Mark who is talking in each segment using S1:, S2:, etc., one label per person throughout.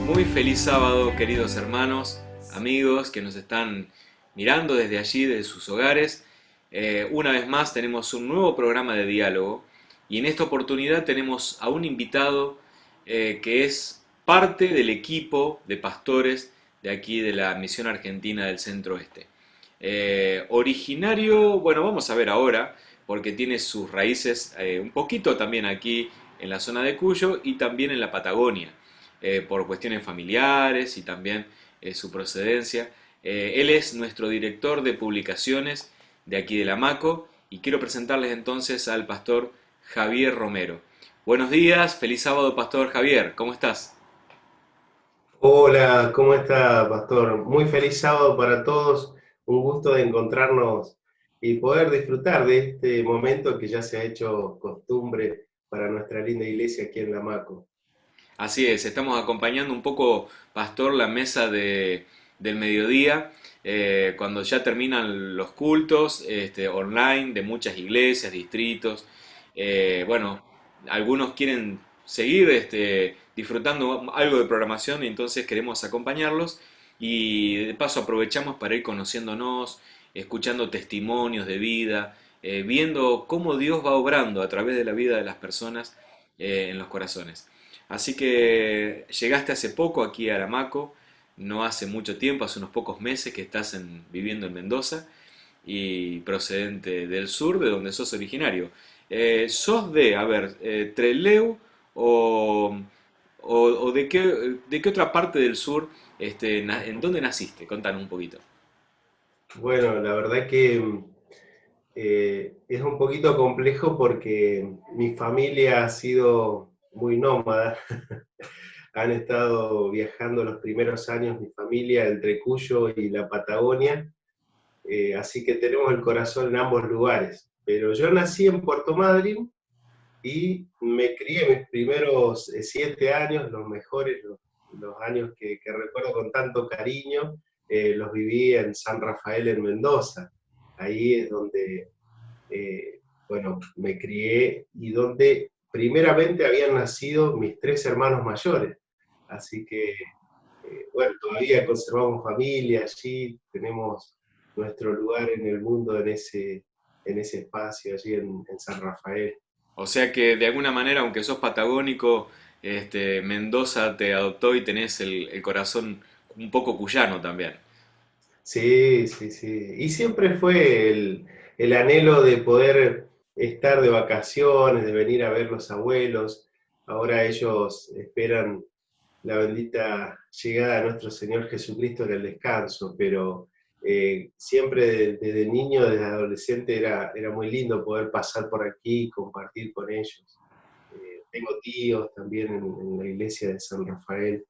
S1: Muy feliz sábado, queridos hermanos, amigos que nos están mirando desde allí, desde sus hogares. Una vez más tenemos un nuevo programa de diálogo y en esta oportunidad tenemos a un invitado que es parte del equipo de pastores de aquí de la Misión Argentina del Centro Oeste. Originario, bueno, vamos a ver ahora, porque tiene sus raíces un poquito también aquí en la zona de Cuyo y también en la Patagonia por cuestiones familiares y también su procedencia. Él es nuestro director de publicaciones de aquí de la MACO y quiero presentarles entonces al pastor Javier Romero. Buenos días, feliz sábado, pastor Javier, ¿cómo estás?
S2: Hola, ¿cómo está, pastor? Muy feliz sábado para todos. Un gusto de encontrarnos y poder disfrutar de este momento que ya se ha hecho costumbre para nuestra linda iglesia aquí en La Maco.
S1: Así es, estamos acompañando un poco, pastor, la mesa del mediodía, cuando ya terminan los cultos online de muchas iglesias, distritos. Bueno, algunos quieren seguir disfrutando algo de programación y entonces queremos acompañarlos y de paso aprovechamos para ir conociéndonos, escuchando testimonios de vida, viendo cómo Dios va obrando a través de la vida de las personas en los corazones. Así que llegaste hace poco aquí a Aramaco, no hace mucho tiempo, hace unos pocos meses que estás viviendo en Mendoza y procedente del sur, de donde sos originario. ¿Sos de, a ver, Trelew o, o de qué otra parte del sur, en dónde naciste? Contanos un poquito.
S2: Bueno, la verdad que es un poquito complejo porque mi familia ha sido muy nómada. Han estado viajando los primeros años mi familia entre Cuyo y la Patagonia. Así que tenemos el corazón en ambos lugares. Pero yo nací en Puerto Madryn y me crié mis primeros 7 años, los mejores, los años que recuerdo con tanto cariño, los viví en San Rafael, en Mendoza. Ahí es donde, bueno, me crié y donde primeramente habían nacido mis tres hermanos mayores. Así que bueno, todavía conservamos familia allí, tenemos nuestro lugar en el mundo en ese espacio allí en San Rafael.
S1: O sea que de alguna manera, aunque sos patagónico, Mendoza te adoptó y tenés el corazón un poco cuyano también.
S2: Sí, sí, sí. Y siempre fue el anhelo de poder estar de vacaciones, de venir a ver los abuelos. Ahora ellos esperan la bendita llegada de nuestro Señor Jesucristo en el descanso, pero siempre desde niño, desde adolescente, era muy lindo poder pasar por aquí y compartir con ellos. Tengo tíos también en la iglesia de San Rafael.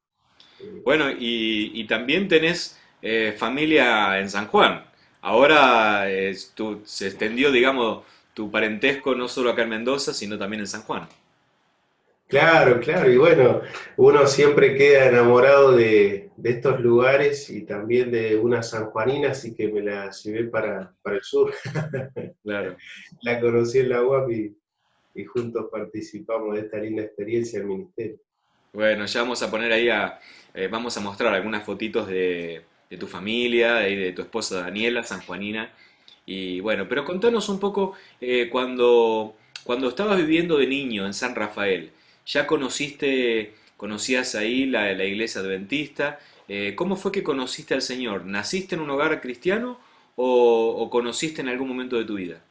S1: Bueno, y también tenés familia en San Juan. Ahora se extendió, digamos, tu parentesco no solo acá en Mendoza, sino también en San Juan.
S2: Claro, claro, y bueno, uno siempre queda enamorado de estos lugares y también de una sanjuanina, así que me la llevé para el sur.
S1: Claro.
S2: La conocí en la UAP y juntos participamos de esta linda experiencia del ministerio.
S1: Bueno, ya vamos a poner ahí vamos a mostrar algunas fotitos de tu familia y de tu esposa Daniela, sanjuanina. Y bueno, pero contanos un poco, cuando estabas viviendo de niño en San Rafael, ¿ya conocías ahí la iglesia adventista? ¿Cómo fue que conociste al Señor? ¿Naciste en un hogar cristiano o conociste en algún momento de tu vida?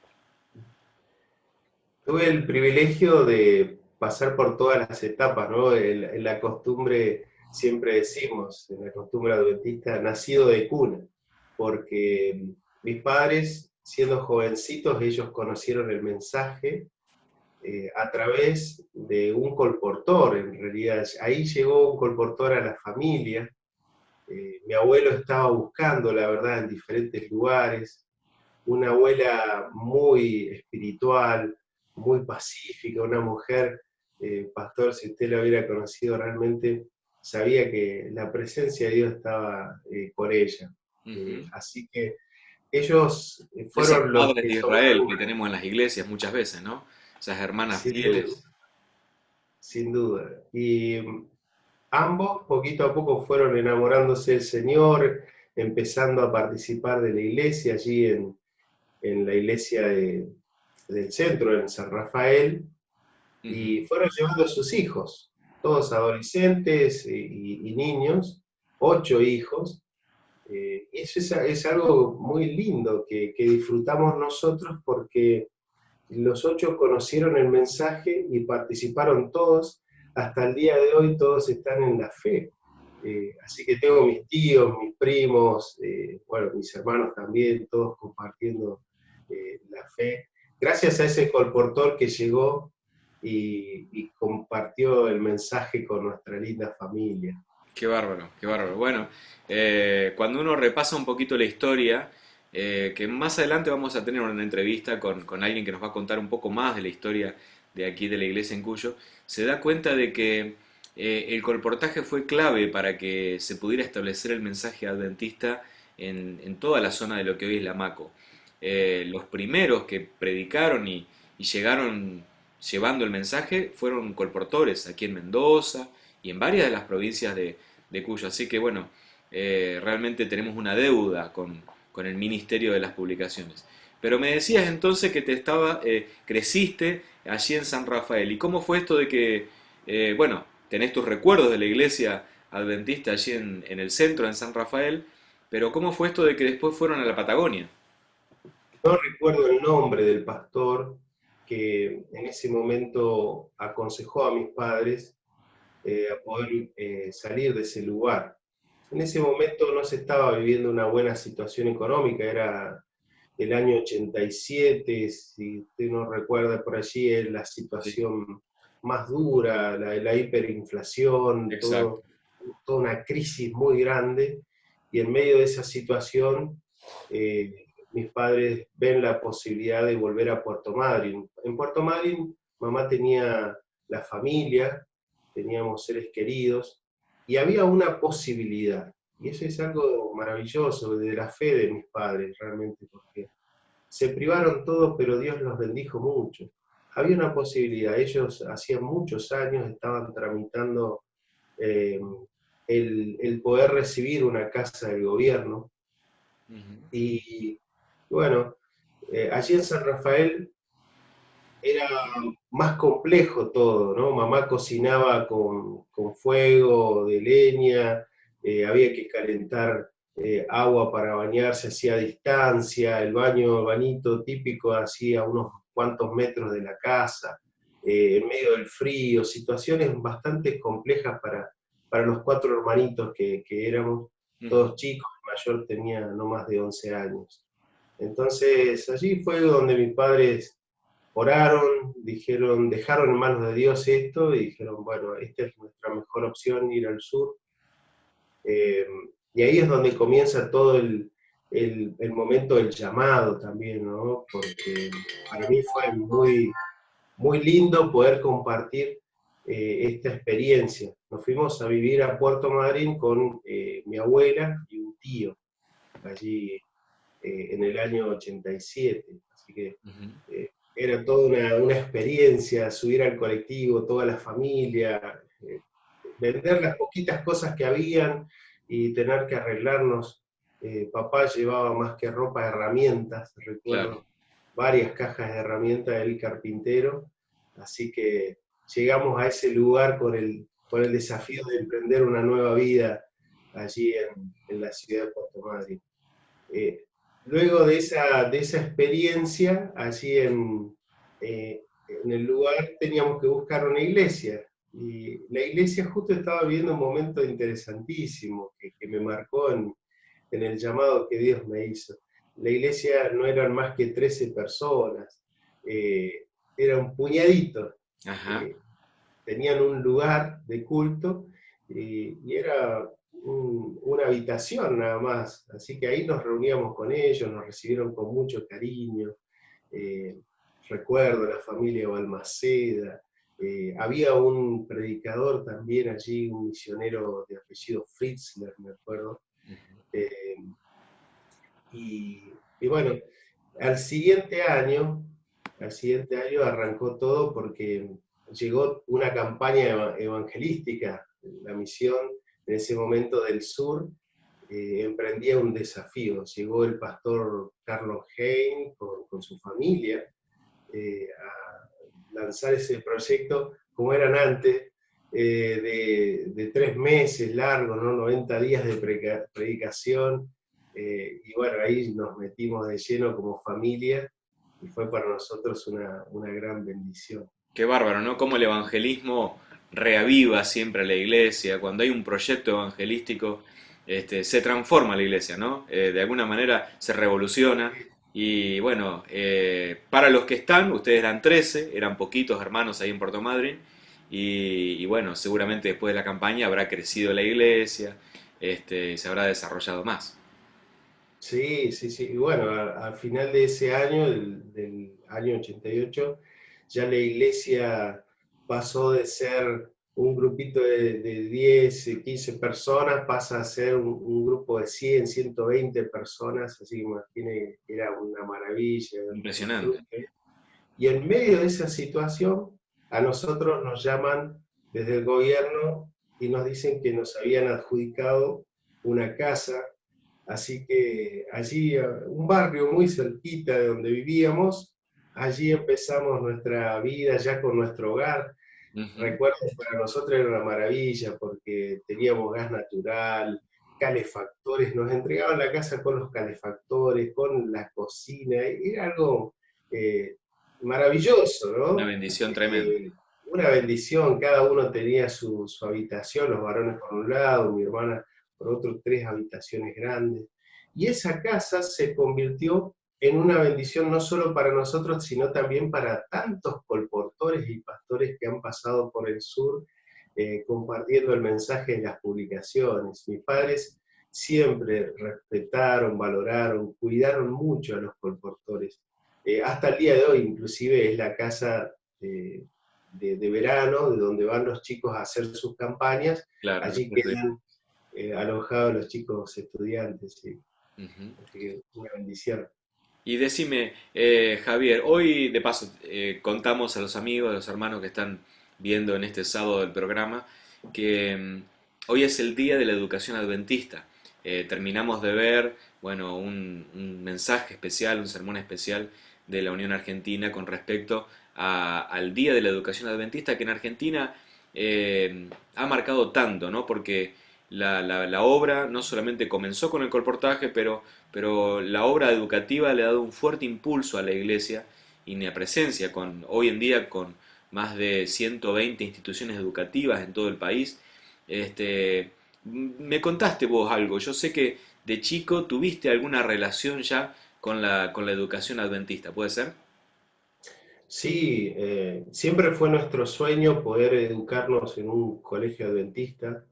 S2: Tuve el privilegio de pasar por todas las etapas, ¿no? En la costumbre, siempre decimos, en la costumbre adventista, nacido de cuna, porque mis padres, siendo jovencitos, ellos conocieron el mensaje a través de un colportor, en realidad. Ahí llegó un colportor a la familia. Mi abuelo estaba buscando, la verdad, en diferentes lugares, una abuela muy espiritual, muy pacífica, una mujer, pastor, si usted la hubiera conocido realmente, sabía que la presencia de Dios estaba con ella.
S1: Ujú.
S2: Así que ellos
S1: Esas
S2: fueron los
S1: madres
S2: que
S1: de Israel
S2: tomaron,
S1: que tenemos en las iglesias muchas veces, ¿no? Esas hermanas
S2: sin duda,
S1: fieles.
S2: sin duda. ambos poquito a poco fueron enamorándose del Señor, empezando a participar de la iglesia allí en la iglesia del centro, en San Rafael,
S1: Ujú.
S2: y fueron llevando a sus hijos, todos adolescentes y niños, 8 hijos. Eso es algo muy lindo que disfrutamos nosotros porque los 8 conocieron el mensaje y participaron todos. Hasta el día de hoy todos están en la fe. Así que tengo mis tíos, mis primos, bueno, mis hermanos también, todos compartiendo la fe. Gracias a ese colportor que llegó y compartió el mensaje con nuestra linda familia.
S1: Qué bárbaro, qué bárbaro. Bueno, cuando uno repasa un poquito la historia, que más adelante vamos a tener una entrevista con alguien que nos va a contar un poco más de la historia de aquí de la iglesia en Cuyo, se da cuenta de que el colportaje fue clave para que se pudiera establecer el mensaje adventista en toda la zona de lo que hoy es la Maco. Los primeros que predicaron y llegaron llevando el mensaje fueron colportores aquí en Mendoza y en varias de las provincias de Cuyo. Así que bueno, realmente tenemos una deuda con el Ministerio de las Publicaciones. Pero me decías entonces que creciste allí en San Rafael. ¿Y cómo fue esto de que, bueno, tenés tus recuerdos de la iglesia adventista allí en el centro, en San Rafael, pero cómo fue esto de que después fueron a la Patagonia?
S2: No recuerdo el nombre del pastor que en ese momento aconsejó a mis padres a poder salir de ese lugar. En ese momento no se estaba viviendo una buena situación económica, era el año 87, si usted no recuerda por allí, es la
S1: Sí,
S2: situación más dura, la hiperinflación,
S1: exacto.
S2: toda una crisis muy grande, y en medio de esa situación mis padres ven la posibilidad de volver a Puerto Madryn. En Puerto Madryn mamá tenía la familia, teníamos seres queridos, y había una posibilidad. Y eso es algo maravilloso de la fe de mis padres, realmente, porque se privaron todos, pero Dios los bendijo mucho. Había una posibilidad, ellos hacían muchos años estaban tramitando eh, el poder recibir una casa del gobierno,
S1: Ujú.
S2: y bueno, allí en San Rafael era más complejo todo, ¿no? Mamá cocinaba con fuego de leña, había que calentar agua para bañarse así a distancia, el bañito típico así a unos cuantos metros de la casa, en medio del frío, situaciones bastante complejas para los 4 hermanitos que éramos,
S1: Ujú.
S2: todos chicos, el mayor tenía no más de 11 años. Entonces allí fue donde mis padres oraron, dijeron, dejaron en manos de Dios esto y dijeron, bueno, esta es nuestra mejor opción, ir al sur. Eh, y ahí es donde comienza todo el momento del llamado también, ¿no? Porque para mí fue muy lindo poder compartir esta experiencia. Nos fuimos a vivir a Puerto Madryn con mi abuela y un tío allí en el año 87. Así que
S1: Ujú.
S2: era toda una experiencia, subir al colectivo, toda la familia, vender las poquitas cosas que habían y tener que arreglarnos. Papá llevaba más que ropa, herramientas,
S1: Claro.
S2: recuerdo varias cajas de herramientas del carpintero, así que llegamos a ese lugar con el desafío de emprender una nueva vida allí en la ciudad de Puerto Madryn. Eh, Luego de esa experiencia, allí en el lugar teníamos que buscar una iglesia. Y la iglesia justo estaba viviendo un momento interesantísimo que me marcó en el llamado que Dios me hizo. La iglesia no eran más que 13 personas, era un puñadito.
S1: Ajá.
S2: eh, Tenían un lugar de culto y era una habitación nada más. Así que ahí nos reuníamos con ellos, nos recibieron con mucho cariño. eh, Recuerdo la familia Balmaceda. Había un predicador también allí, un misionero de apellido Fritzler, me acuerdo. Eh, y bueno, al siguiente año, al siguiente año arrancó todo porque llegó una campaña evangelística la misión en ese momento del sur, emprendía un desafío. Llegó el pastor Carlos Hein con su familia a lanzar ese proyecto como eran antes, de 3 meses largos, ¿no? 90 días de predicación, y bueno, ahí nos metimos de lleno como familia y fue para nosotros una gran bendición.
S1: Qué bárbaro, ¿no? Cómo el evangelismo reaviva siempre a la iglesia. Cuando hay un proyecto evangelístico, se transforma la iglesia, ¿no? De alguna manera se revoluciona. Y bueno, para los que están, ustedes eran 13, eran poquitos hermanos ahí en Puerto Madryn. Y bueno, seguramente después de la campaña habrá crecido la iglesia, y se habrá desarrollado más.
S2: Sí, sí, sí. Y bueno, al final de ese año, del año 88, ya la iglesia pasó de ser un grupito de 10, 15 personas, pasa a ser un grupo de 100, 120 personas, así que imagine que era una maravilla, un
S1: Impresionante.
S2: disfrute. Y en medio de esa situación, a nosotros nos llaman desde el gobierno y nos dicen que nos habían adjudicado una casa. Así que allí, un barrio muy cerquita de donde vivíamos, allí empezamos nuestra vida ya con nuestro hogar.
S1: Ujú.
S2: Recuerdo que para nosotros era una maravilla porque teníamos gas natural, calefactores, nos entregaban la casa con los calefactores, con la cocina, era algo eh, maravilloso,
S1: Una
S2: ¿no?
S1: bendición tremenda.
S2: Una bendición, cada uno tenía su habitación, los varones por un lado, mi hermana por otro, 3 habitaciones grandes. Y esa casa se convirtió en una bendición no solo para nosotros, sino también para tantos colportores y pastores que han pasado por el sur compartiendo el mensaje en las publicaciones. Mis padres siempre respetaron, valoraron, cuidaron mucho a los colportores. Hasta el día de hoy, inclusive, es la casa de verano, de donde van los chicos a hacer sus campañas.
S1: Claro,
S2: Allí quedan alojados los chicos estudiantes. Sí.
S1: ujú.
S2: Así que una bendición.
S1: Y decime, Javier, hoy de paso contamos a los amigos, a los hermanos que están viendo en este sábado el programa, que hoy es el Día de la Educación Adventista. Terminamos de ver, bueno, un mensaje especial, un sermón especial de la Unión Argentina con respecto al Día de la Educación Adventista, que en Argentina ha marcado tanto, ¿no? Porque la obra no solamente comenzó con el colportaje, pero la obra educativa le ha dado un fuerte impulso a la iglesia y la presencia hoy en día con más de 120 instituciones educativas en todo el país. Me contaste vos algo, yo sé que de chico tuviste alguna relación ya con la educación adventista, ¿puede ser?
S2: Sí, siempre fue nuestro sueño poder educarnos en un colegio adventista.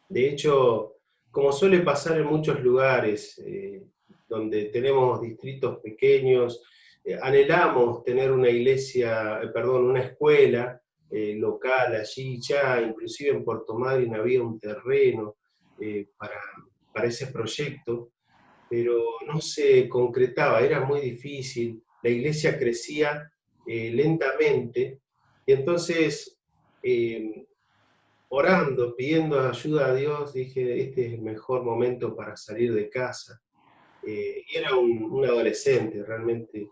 S2: De hecho, como suele pasar en muchos lugares donde tenemos distritos pequeños, anhelamos tener una iglesia, perdón, una escuela local allí ya, inclusive en Puerto Madryn había un terreno para ese proyecto, pero no se concretaba, era muy difícil, la iglesia crecía lentamente, y entonces, eh, orando, pidiendo ayuda a Dios, dije, este es el mejor momento para salir de casa. Y era un adolescente, realmente.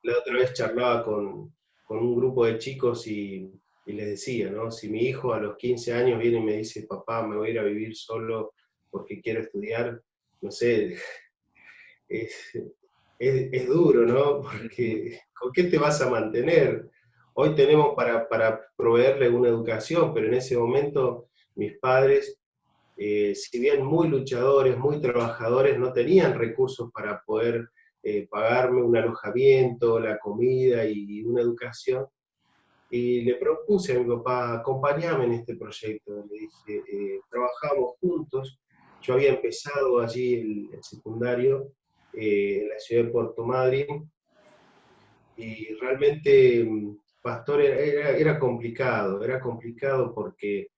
S2: La otra vez charlaba con un grupo de chicos y les decía, ¿no? Si mi hijo a los 15 años viene y me dice, papá, me voy a ir a vivir solo porque quiero estudiar, no sé, es, es duro, ¿no?
S1: Ujú.
S2: Porque ¿con qué te vas a mantener? Hoy tenemos para proveerle una educación, pero en ese momento mis padres, si bien muy luchadores, muy trabajadores, no tenían recursos para poder pagarme un alojamiento, la comida y una educación. Y le propuse a mi papá, acompañarme en este proyecto. Le dije, trabajamos juntos. Yo había empezado allí el secundario en la ciudad de Puerto Madryn y realmente, pastor, era complicado porque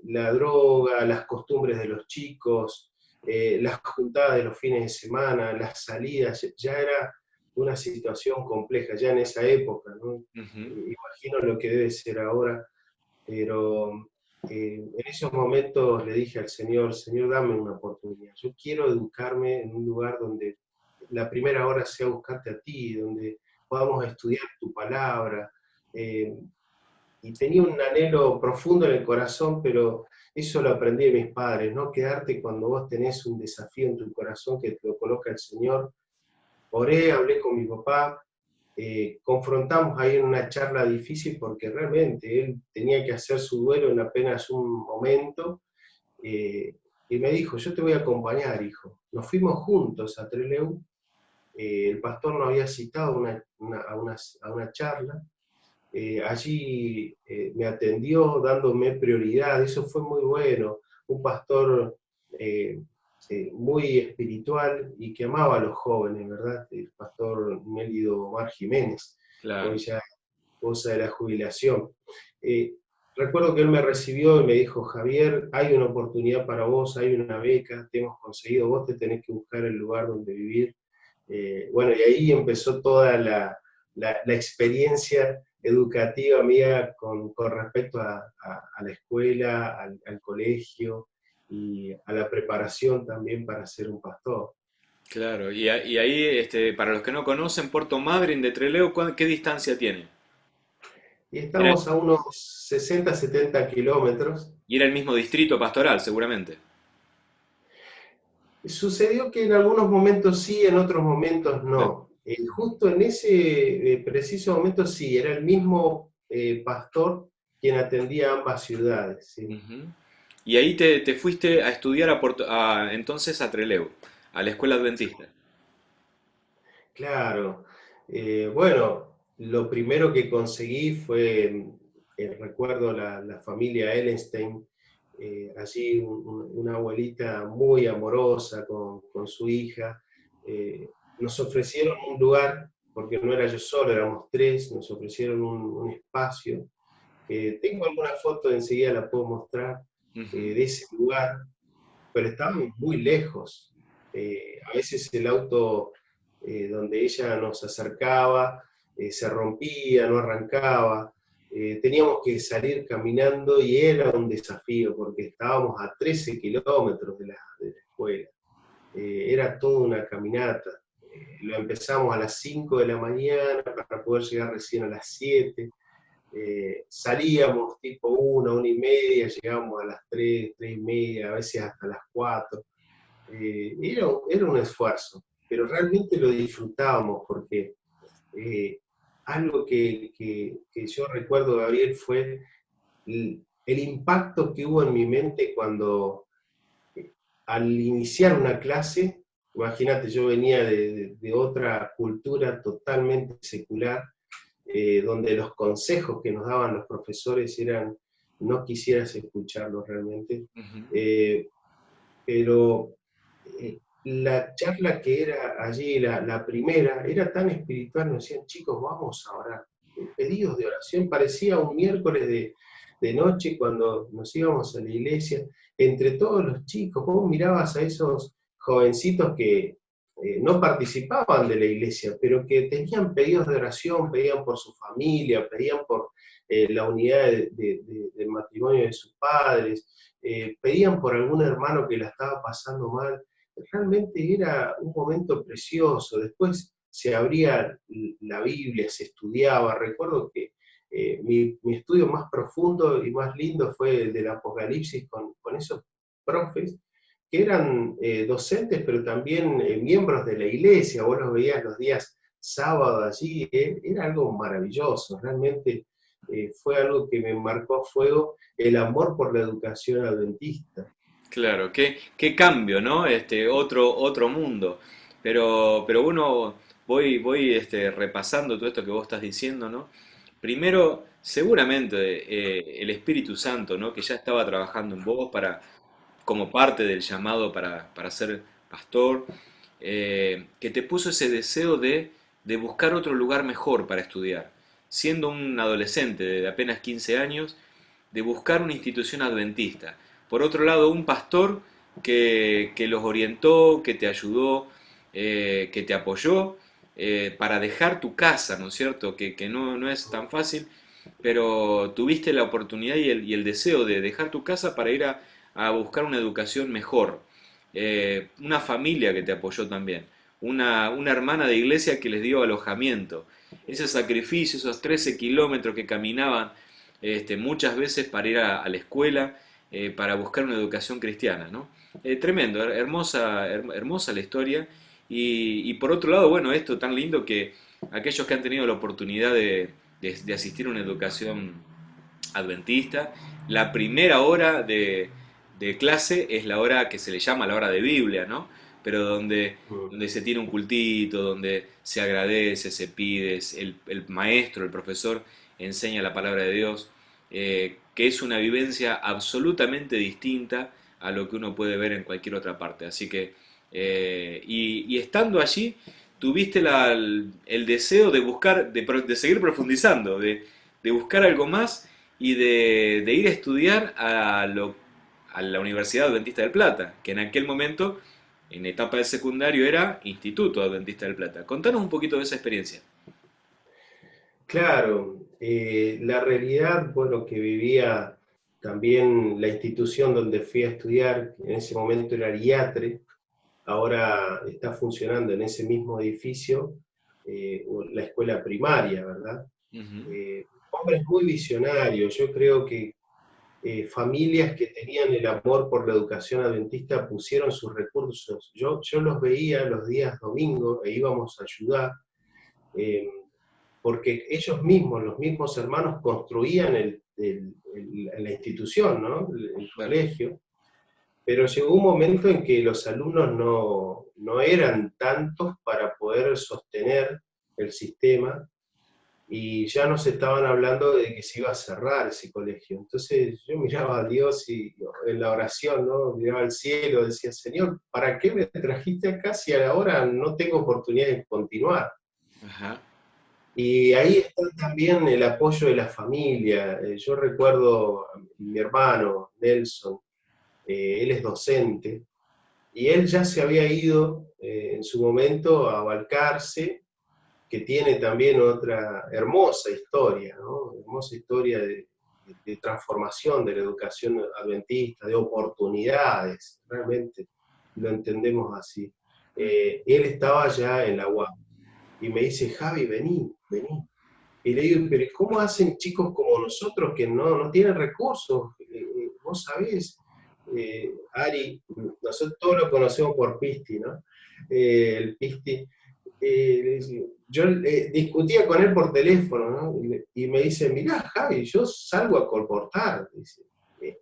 S2: la droga, las costumbres de los chicos, las juntadas de los fines de semana, las salidas, ya era una situación compleja, ya en esa época, ¿no?
S1: Ujú.
S2: Imagino lo que debe ser ahora, pero en esos momentos le dije al Señor, Señor, dame una oportunidad. Yo quiero educarme en un lugar donde la primera hora sea buscarte a ti, donde podamos estudiar tu palabra. eh, y tenía un anhelo profundo en el corazón, pero eso lo aprendí de mis padres, no quedarte cuando vos tenés un desafío en tu corazón que te lo coloca el Señor. Oré, hablé con mi papá, confrontamos ahí en una charla difícil porque realmente él tenía que hacer su duelo en apenas un momento, eh, y me dijo, yo te voy a acompañar, hijo. Nos fuimos juntos a Trelew, el pastor nos había citado a una charla, allí me atendió dándome prioridad, eso fue muy bueno, un pastor eh, muy espiritual y que amaba a los jóvenes, ¿verdad? El pastor Mélido Omar Jiménez, hoy
S1: Claro.
S2: ya cosa de la jubilación. Eh, Recuerdo que él me recibió y me dijo, Javier, hay una oportunidad para vos, hay una beca, te hemos conseguido, vos te tenés que buscar el lugar donde vivir. Bueno, y ahí empezó toda la experiencia educativa mía con respecto a la escuela, al colegio y a la preparación también para ser un pastor.
S1: Claro, y ahí, para los que no conocen, Puerto Madryn de Trelew, ¿qué distancia tiene?
S2: Y
S1: Era,
S2: estamos a unos 60, 70 kilómetros.
S1: y era el mismo distrito pastoral, seguramente.
S2: Sucedió que en algunos momentos sí, en otros momentos
S1: Claro.
S2: no. Justo en ese preciso momento sí, era el mismo pastor quien atendía ambas ciudades. ¿Sí?
S1: Ujú. Y ahí te fuiste a estudiar entonces a Trelew, a la escuela adventista.
S2: Claro. Bueno, lo primero que conseguí fue, recuerdo la familia Ellenstein, allí una abuelita muy amorosa con su hija. Nos ofrecieron un lugar, porque no era yo solo, éramos tres, nos ofrecieron un espacio. Tengo alguna foto, enseguida la puedo mostrar,
S1: Ujú.
S2: de ese lugar, pero estábamos muy lejos. A veces el auto donde ella nos acercaba se rompía, no arrancaba. Teníamos que salir caminando y era un desafío porque estábamos a 13 kilómetros de la escuela. Era toda una caminata. Lo empezamos a las 5 de la mañana para poder llegar recién a las 7. Salíamos tipo 1, 1:30, llegábamos a las 3, 3:30, a veces hasta las 4. Era un esfuerzo, pero realmente lo disfrutábamos porque algo que yo recuerdo, Gabriel, fue el impacto que hubo en mi mente cuando al iniciar una clase, imagínate, yo venía de otra cultura totalmente secular, donde los consejos que nos daban los profesores eran, no quisieras escucharlos realmente,
S1: Ujú.
S2: eh, pero la charla que era allí, la primera, era tan espiritual, nos decían, chicos, vamos a orar. Pedidos de oración, parecía un miércoles de noche cuando nos íbamos a la iglesia, entre todos los chicos, vos mirabas a esos jovencitos que no participaban de la iglesia, pero que tenían pedidos de oración, pedían por su familia, pedían por la unidad del matrimonio de sus padres, pedían por algún hermano que la estaba pasando mal. Realmente era un momento precioso. Después se abría la Biblia, se estudiaba. Recuerdo que mi estudio más profundo y más lindo fue el del Apocalipsis con esos profes que eran docentes, pero también miembros de la iglesia. Vos los veías los días sábados allí. Era algo maravilloso. Realmente fue algo que me marcó a fuego el amor por la educación adventista.
S1: Claro, qué cambio, ¿no? Otro mundo. Pero uno, voy repasando todo esto que vos estás diciendo, ¿no? Primero, seguramente el Espíritu Santo, ¿no? Que ya estaba trabajando en vos como parte del llamado para ser pastor, que te puso ese deseo de buscar otro lugar mejor para estudiar. Siendo un adolescente de apenas 15 años, de buscar una institución adventista. Por otro lado, un pastor que los orientó, que te ayudó, que te apoyó para dejar tu casa, ¿no es cierto? Que no es tan fácil. pero tuviste la oportunidad y el deseo de dejar tu casa para ir a buscar una educación mejor. Una familia que te apoyó también, una hermana de iglesia que les dio alojamiento. Ese sacrificio, esos 13 kilómetros que caminaban muchas veces para ir a la escuela, para buscar una educación cristiana, ¿no? Tremendo, hermosa, hermosa la historia. Y por otro lado, bueno, esto tan lindo que aquellos que han tenido la oportunidad de asistir a una educación adventista, la primera hora de clase es la hora que se le llama la hora de Biblia, ¿no? Pero
S2: Mm.
S1: donde se tiene un cultito, donde se agradece, se pide, el maestro, el profesor enseña la palabra de Dios, que es una vivencia absolutamente distinta a lo que uno puede ver en cualquier otra parte. Así que, y estando allí, tuviste el deseo de buscar, de seguir profundizando, de buscar algo más y de ir a estudiar a la Universidad Adventista del Plata, que en aquel momento, en etapa de secundario, era Instituto Adventista del Plata. Contanos un poquito de esa experiencia.
S2: Claro, la realidad, bueno, que vivía también la institución donde fui a estudiar, en ese momento era IATRE, ahora está funcionando en ese mismo edificio, la escuela primaria, ¿verdad?
S1: Ujú.
S2: Hombres muy visionarios, yo creo que familias que tenían el amor por la educación adventista pusieron sus recursos. Yo los veía los días domingos e íbamos a ayudar, eh, porque ellos mismos, los mismos hermanos, construían la institución, ¿no? El
S1: Claro.
S2: colegio, pero llegó un momento en que los alumnos no eran tantos para poder sostener el sistema y ya nos estaban hablando de que se iba a cerrar ese colegio. Entonces yo miraba a Dios y en la oración, ¿no? Miraba al cielo, decía, Señor, ¿para qué me trajiste acá si ahora no tengo oportunidad de continuar?
S1: Ajá.
S2: Y ahí está también el apoyo de la familia. Yo recuerdo a mi hermano, Nelson, él es docente, y él ya se había ido en su momento a Balcarce, que tiene también otra hermosa historia, ¿no? Hermosa historia de transformación de la educación adventista, de oportunidades, realmente lo entendemos así. Él estaba ya en la UAP y me dice, Javi, vení, vení. Y le digo, pero ¿cómo hacen chicos como nosotros que no tienen recursos? Vos sabés, Ari, nosotros todos lo conocemos por Pisti, ¿no? El Pisti, yo discutía con él por teléfono, ¿no? Y me dice, mirá, Javi, yo salgo a colportar. Dice,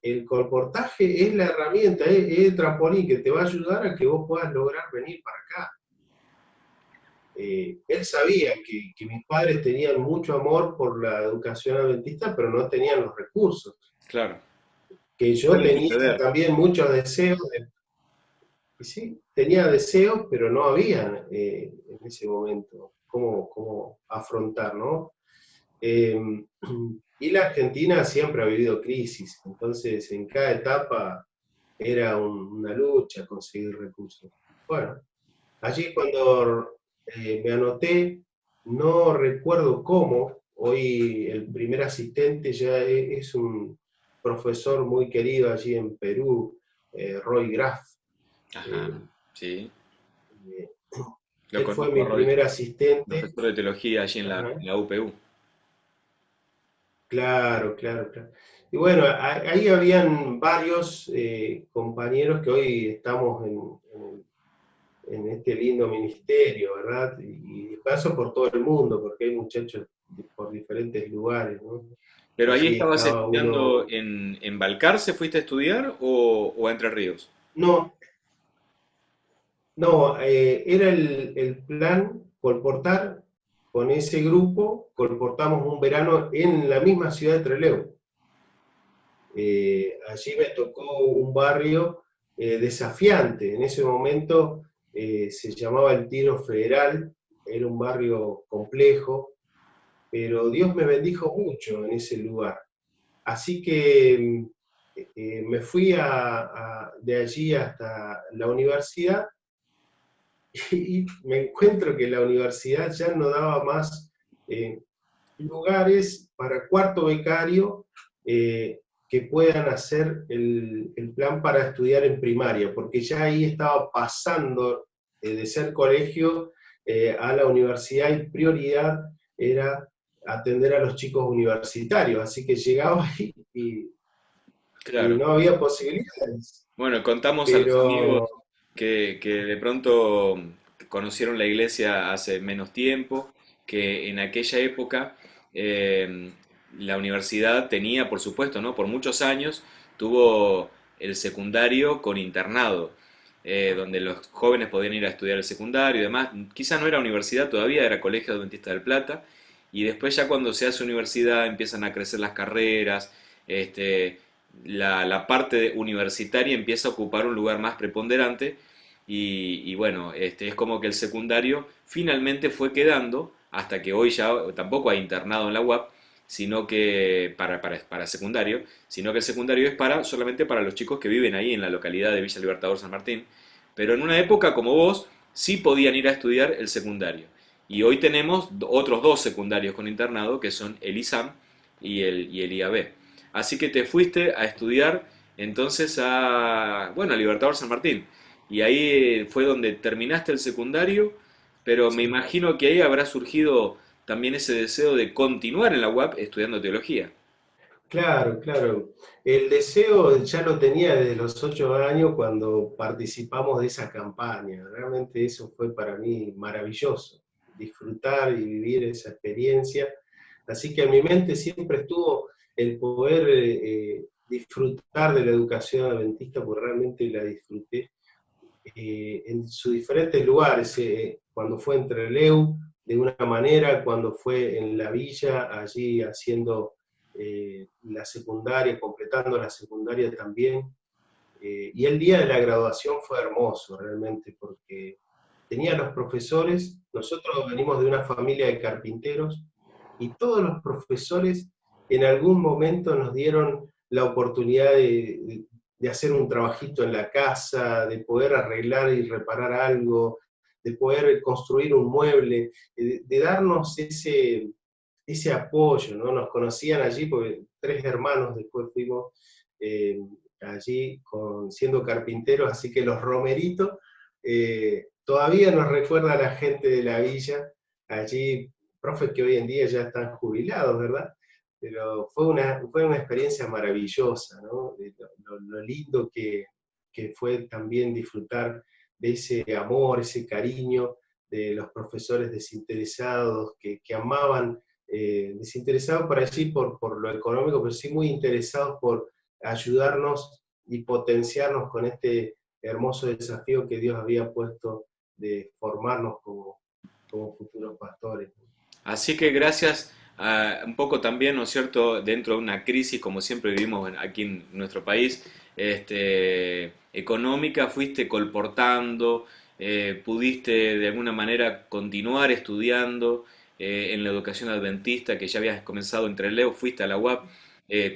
S2: el colportaje es la herramienta, es el trampolín que te va a ayudar a que vos puedas lograr venir para acá. Él sabía que mis padres tenían mucho amor por la educación adventista, pero no tenían los recursos.
S1: Claro.
S2: Que yo
S1: Suele
S2: tenía
S1: suceder.
S2: también muchos deseos, y sí, tenía deseos, pero no habían en ese momento cómo afrontar, ¿no? Eh, y la Argentina siempre ha vivido crisis, entonces en cada etapa era una lucha conseguir recursos. Bueno, allí cuando me anoté, no recuerdo cómo, hoy el primer asistente ya es un profesor muy querido allí en Perú, Roy Graf.
S1: Ajá.
S2: Eh,
S1: Sí.
S2: eh,
S1: Lo
S2: Él fue
S1: conozco
S2: mi
S1: a Roy,
S2: primer asistente.
S1: profesor de teología allí
S2: Ajá,
S1: en la UPU.
S2: claro, claro, claro. Y bueno, ahí habían varios compañeros que hoy estamos en este lindo ministerio, ¿verdad? Y paso por todo el mundo, porque hay muchachos por diferentes lugares, ¿no?
S1: Pero ahí
S2: Allí
S1: estabas
S2: estaba
S1: estudiando
S2: uno,
S1: en Balcarce, ¿fuiste a estudiar o a Entre Ríos?
S2: no, no, era el plan colportar con ese grupo, colportamos un verano en la misma ciudad de Trelew. Allí me tocó un barrio desafiante, en ese momento se llamaba el Tiro Federal, era un barrio complejo, pero Dios me bendijo mucho en ese lugar. Así que me fui de allí hasta la universidad y me encuentro que la universidad ya no daba más, eh, lugares para cuarto becario que puedan hacer el plan para estudiar en primaria, porque ya ahí estaba pasando de ser colegio a la universidad y prioridad era atender a los chicos universitarios, así que llegaba ahí y
S1: Claro.
S2: no había posibilidades.
S1: Bueno, contamos a los amigos
S2: Pero
S1: que de pronto conocieron la iglesia hace menos tiempo, que en aquella época eh, la universidad tenía, por supuesto, ¿no? Por muchos años tuvo el secundario con internado, donde los jóvenes podían ir a estudiar el secundario y demás. Quizá no era universidad todavía, era Colegio Adventista del Plata, y después ya cuando se hace universidad empiezan a crecer las carreras, este, la parte universitaria empieza a ocupar un lugar más preponderante y bueno, es como que el secundario finalmente fue quedando, hasta que hoy ya tampoco hay internado en la UAP, sino que para secundario, sino que el secundario es solamente para los chicos que viven ahí en la localidad de Villa Libertador San Martín, pero en una época como vos sí podían ir a estudiar el secundario. Y hoy tenemos otros dos secundarios con internado, que son el ISAM y el IAB. Así que te fuiste a estudiar entonces bueno, a Libertador San Martín. Y ahí fue donde terminaste el secundario, pero me
S2: sí,
S1: imagino que ahí habrá surgido también ese deseo de continuar en la UAP estudiando teología.
S2: claro, claro. El deseo ya lo tenía desde los 8 años cuando participamos de esa campaña. Realmente eso fue para mí maravilloso, disfrutar y vivir esa experiencia. Así que en mi mente siempre estuvo el poder disfrutar de la educación adventista, porque realmente la disfruté en sus diferentes lugares, cuando fue en Trelew, de una manera, cuando fue en la villa, allí haciendo la secundaria, completando la secundaria también. Y el día de la graduación fue hermoso realmente, porque tenía los profesores, nosotros venimos de una familia de carpinteros, y todos los profesores en algún momento nos dieron la oportunidad de hacer un trabajito en la casa, de poder arreglar y reparar algo, de poder construir un mueble, de darnos ese apoyo, ¿no? Nos conocían allí, porque 3 hermanos después fuimos allí siendo carpinteros, así que los romeritos todavía nos recuerda a la gente de la villa, allí, profes que hoy en día ya están jubilados, ¿verdad? Pero fue una experiencia maravillosa, ¿no? Lo lindo que fue también disfrutar de ese amor, ese cariño de los profesores desinteresados, que amaban, desinteresados por allí por lo económico, pero sí muy interesados por ayudarnos y potenciarnos con este hermoso desafío que Dios había puesto de formarnos como futuros pastores.
S1: Así que gracias a un poco también, ¿no es cierto?, dentro de una crisis como siempre vivimos aquí en nuestro país, económica, fuiste colportando, pudiste de alguna manera continuar estudiando en la educación adventista que ya habías comenzado entre Leo, fuiste a la UAP,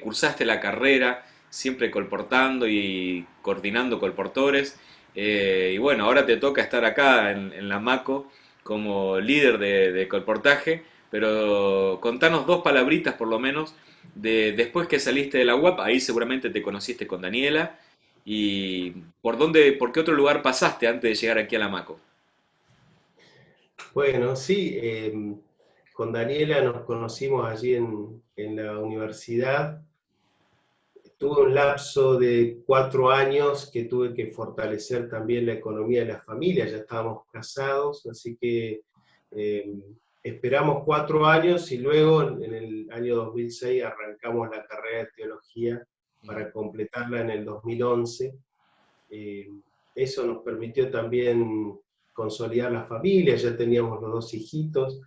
S1: cursaste la carrera, siempre colportando y coordinando colportores, y bueno, ahora te toca estar acá en la MACO como líder de colportaje, pero contanos dos palabritas por lo menos de después que saliste de la UAP, ahí seguramente te conociste con Daniela, y por qué otro lugar pasaste antes de llegar aquí a la Maco.
S2: Bueno, sí, con Daniela nos conocimos allí en la universidad. Tuve un lapso de 4 años que tuve que fortalecer también la economía de la familia, ya estábamos casados, así que eh, esperamos 4 años y luego en el año 2006 arrancamos la carrera de teología para completarla en el 2011. Eh, Eso nos permitió también consolidar la familia, ya teníamos los 2 hijitos,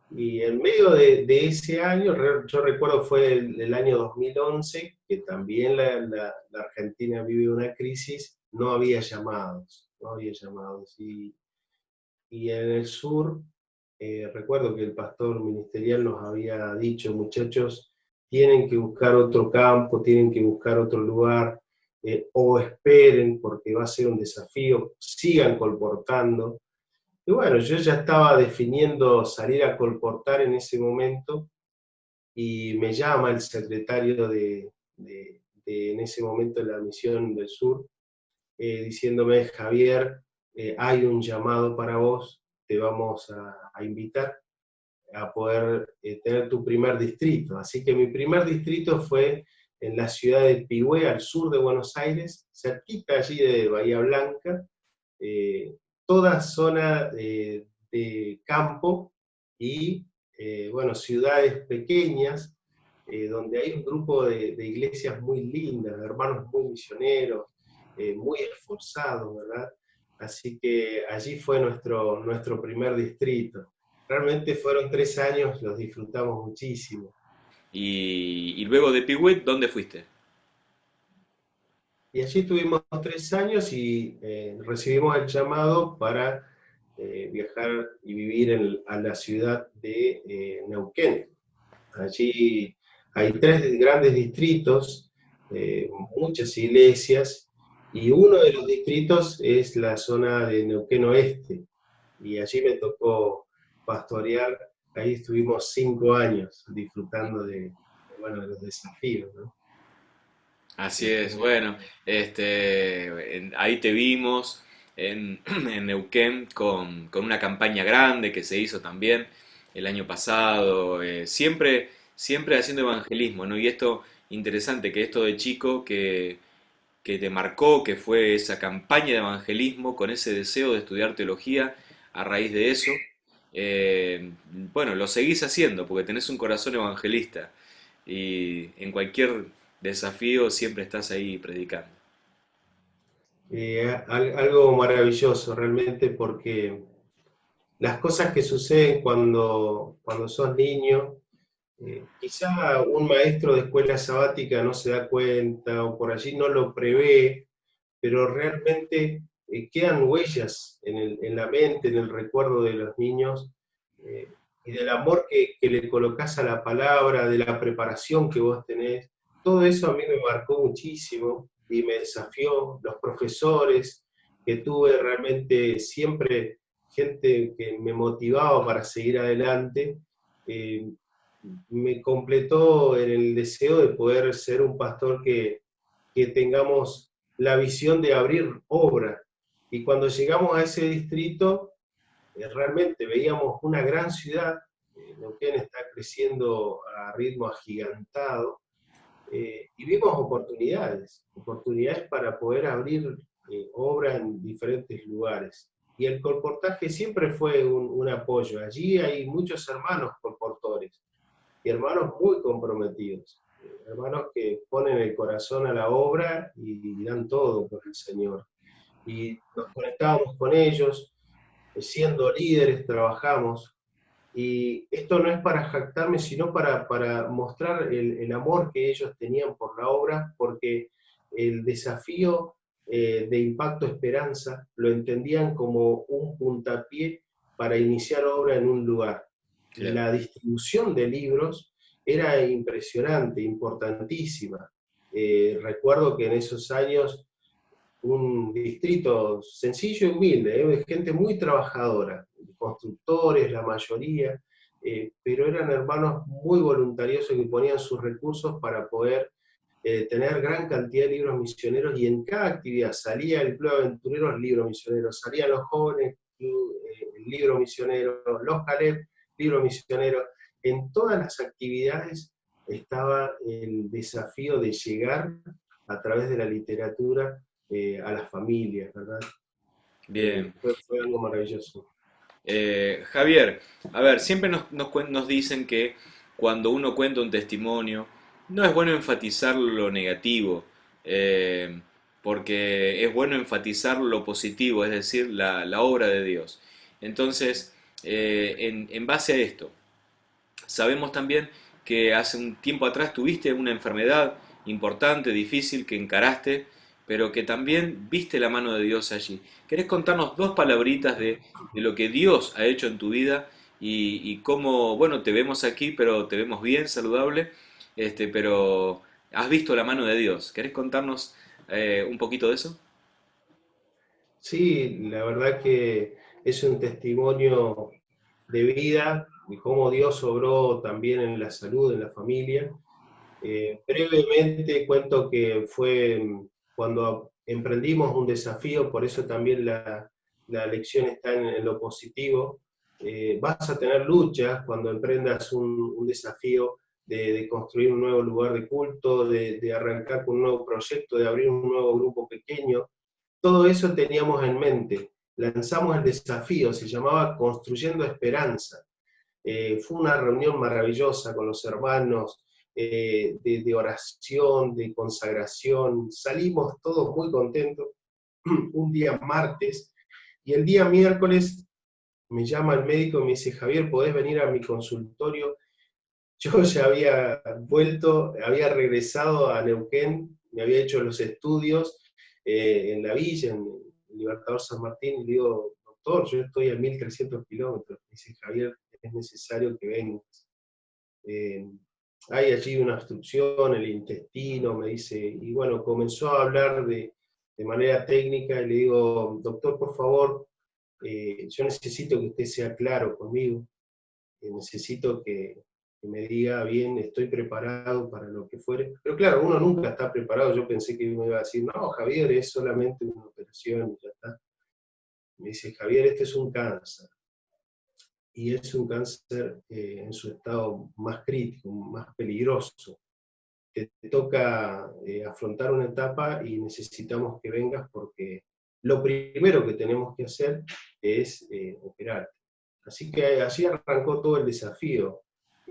S2: y en medio de ese año, yo recuerdo fue el año 2011, que también la Argentina vive una crisis, no había llamados, no había llamados. Y en el sur, recuerdo que el pastor ministerial nos había dicho, muchachos, tienen que buscar otro campo, tienen que buscar otro lugar, o esperen porque va a ser un desafío, sigan colportando. Y bueno, yo ya estaba definiendo salir a colportar en ese momento, y me llama el secretario en ese momento de la Misión del Sur, diciéndome: Javier, hay un llamado para vos, te vamos a invitar a poder tener tu primer distrito. Así que mi primer distrito fue en la ciudad de Pigüé, al sur de Buenos Aires, cerquita allí de Bahía Blanca, eh, toda zona de campo y, bueno, ciudades pequeñas, donde hay un grupo de iglesias muy lindas, de hermanos muy misioneros, muy esforzados, ¿verdad? Así que allí fue nuestro primer distrito. Realmente fueron 3 años, los disfrutamos muchísimo.
S1: Y luego de Pigüet, ¿dónde fuiste?
S2: Y allí tuvimos 3 años y recibimos el llamado para viajar y vivir a la ciudad de Neuquén. Allí hay 3 grandes distritos, muchas iglesias, y uno de los distritos es la zona de Neuquén Oeste. Y allí me tocó pastorear, ahí estuvimos 5 años disfrutando bueno, de los desafíos, ¿no?
S1: Así es, bueno, ahí te vimos en Neuquén con una campaña grande que se hizo también el año pasado, siempre haciendo evangelismo, ¿no? Y esto interesante, que esto de chico que te marcó, que fue esa campaña de evangelismo con ese deseo de estudiar teología a raíz de eso, bueno, lo seguís haciendo porque tenés un corazón evangelista y en cualquier desafío siempre estás ahí predicando.
S2: Algo maravilloso realmente, porque las cosas que suceden cuando sos niño, quizá un maestro de escuela sabática no se da cuenta o por allí no lo prevé, pero realmente quedan huellas en la mente, en el recuerdo de los niños, y del amor que le colocás a la palabra, de la preparación que vos tenés. Todo eso a mí me marcó muchísimo y me desafió. Los profesores que tuve, realmente siempre gente que me motivaba para seguir adelante, eh, me completó en el deseo de poder ser un pastor que tengamos la visión de abrir obra. Y cuando llegamos a ese distrito, realmente veíamos una gran ciudad. Neuquén está creciendo a ritmo agigantado, y vimos oportunidades para poder abrir obra en diferentes lugares. Y el colportaje siempre fue un apoyo. Allí hay muchos hermanos colportores y hermanos muy comprometidos, hermanos que ponen el corazón a la obra y dan todo por el Señor. Y nos conectábamos con ellos, siendo líderes trabajamos, y esto no es para jactarme, sino para mostrar el amor que ellos tenían por la obra, porque el desafío de Impacto Esperanza lo entendían como un puntapié para iniciar obra en un lugar.
S1: Claro.
S2: La distribución de libros era impresionante, importantísima. Recuerdo que en esos años un distrito sencillo y humilde, gente muy trabajadora, constructores la mayoría, pero eran hermanos muy voluntariosos que ponían sus recursos para poder tener gran cantidad de libros misioneros, y en cada actividad salía el Club de Aventureros, libro misionero, salían los jóvenes, libro misionero, los Caleb, libro misionero. En todas las actividades estaba el desafío de llegar a través de la literatura a las familias, ¿verdad?
S1: Bien.
S2: Fue algo maravilloso.
S1: Javier, a ver, siempre nos dicen que cuando uno cuenta un testimonio, no es bueno enfatizar lo negativo, eh, porque es bueno enfatizar lo positivo, es decir, la obra de Dios. Entonces, en base a esto, sabemos también que hace un tiempo atrás tuviste una enfermedad importante, difícil, que encaraste, pero que también viste la mano de Dios allí. ¿Querés contarnos dos palabritas de lo que Dios ha hecho en tu vida y cómo, bueno, te vemos aquí, pero te vemos bien, saludable, pero has visto la mano de Dios? ¿Querés contarnos un poquito de eso?
S2: Sí, la verdad que es un testimonio de vida, de cómo Dios obró también en la salud, en la familia. Brevemente cuento que fue cuando emprendimos un desafío, por eso también la lección está en lo positivo. Vas a tener luchas cuando emprendas un desafío de construir un nuevo lugar de culto, de arrancar con un nuevo proyecto, de abrir un nuevo grupo pequeño. Todo eso teníamos en mente. Lanzamos el desafío, se llamaba Construyendo Esperanza. Fue una reunión maravillosa con los hermanos, de oración, de consagración. Salimos todos muy contentos un día martes, y el día miércoles me llama el médico y me dice: Javier, ¿podés venir a mi consultorio? Yo ya había vuelto, había regresado a Neuquén, me había hecho los estudios en la villa, en Libertador San Martín, y le digo: doctor, yo estoy a 1.300 kilómetros. Me dice: Javier, es necesario que vengas. Eh, Hay allí una obstrucción, el intestino, me dice, y bueno, comenzó a hablar de manera técnica, y le digo: doctor, por favor, yo necesito que usted sea claro conmigo, necesito que me diga bien, estoy preparado para lo que fuere. Pero claro, uno nunca está preparado. Yo pensé que me iba a decir: no, Javier, es solamente una operación y ya está. Me dice: Javier, este es un cáncer, y es un cáncer en su estado más crítico, más peligroso. Te toca afrontar una etapa y necesitamos que vengas, porque lo primero que tenemos que hacer es operar. Así que así arrancó todo el desafío.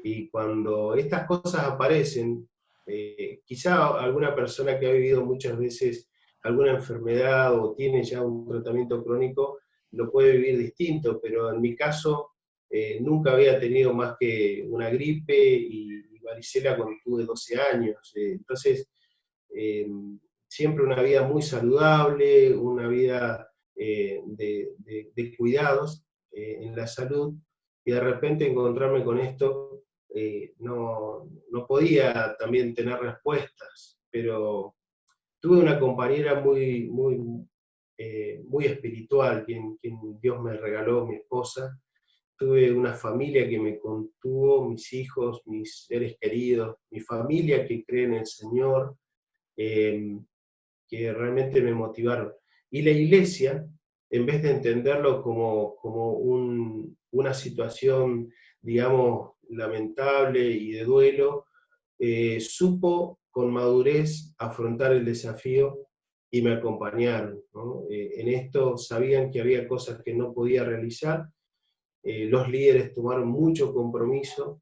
S2: Y cuando estas cosas aparecen, quizá alguna persona que ha vivido muchas veces alguna enfermedad o tiene ya un tratamiento crónico lo puede vivir distinto, pero en mi caso nunca había tenido más que una gripe y varicela cuando tuve 12 años. Entonces, eh, siempre una vida muy saludable, una vida de cuidados en la salud, y de repente encontrarme con esto, no podía también tener respuestas, pero tuve una compañera muy espiritual, quien Dios me regaló, mi esposa. Tuve una familia que me contuvo, mis hijos, mis seres queridos, mi familia que cree en el Señor, eh, que realmente me motivaron. Y la iglesia, en vez de entenderlo como una situación, digamos, lamentable y de duelo, supo con madurez afrontar el desafío y me acompañaron, ¿no? En esto sabían que había cosas que no podía realizar. Los líderes tomaron mucho compromiso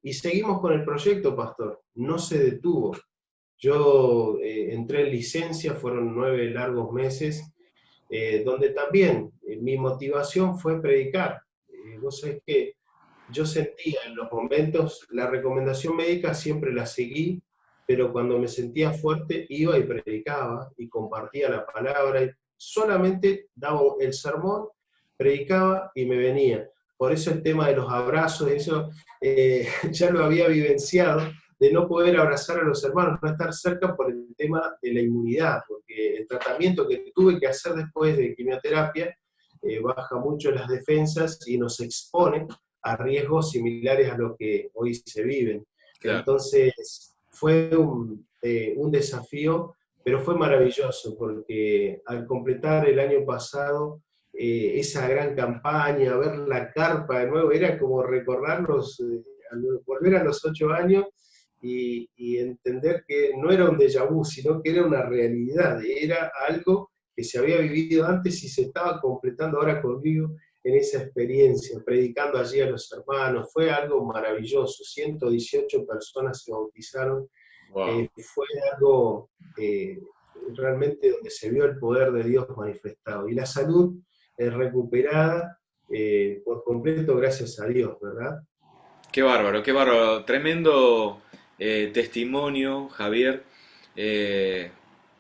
S2: y seguimos con el proyecto, pastor. No se detuvo. Yo entré en licencia, fueron 9 largos meses, donde también mi motivación fue predicar. Vos sabés que yo sentía en los momentos, la recomendación médica siempre la seguí, pero cuando me sentía fuerte iba y predicaba y compartía la palabra, y solamente daba el sermón, predicaba y me venía. Por eso el tema de los abrazos, eso ya lo había vivenciado, de no poder abrazar a los hermanos, no estar cerca por el tema de la inmunidad, porque el tratamiento que tuve que hacer después de quimioterapia baja mucho las defensas y nos expone a riesgos similares a los que hoy se viven.
S1: Claro.
S2: Entonces, fue un desafío, pero fue maravilloso, porque al completar el año pasado esa gran campaña, ver la carpa de nuevo, era como recordarlos, volver a los 8 años y entender que no era un déjà vu, sino que era una realidad, era algo que se había vivido antes y se estaba completando ahora conmigo en esa experiencia, predicando allí a los hermanos. Fue algo maravilloso, 118 personas se bautizaron.
S1: Wow.
S2: Fue algo realmente donde se vio el poder de Dios manifestado. Y la salud recuperada por completo, gracias a Dios, ¿verdad?
S1: Qué bárbaro, qué bárbaro. Tremendo testimonio, Javier. Eh,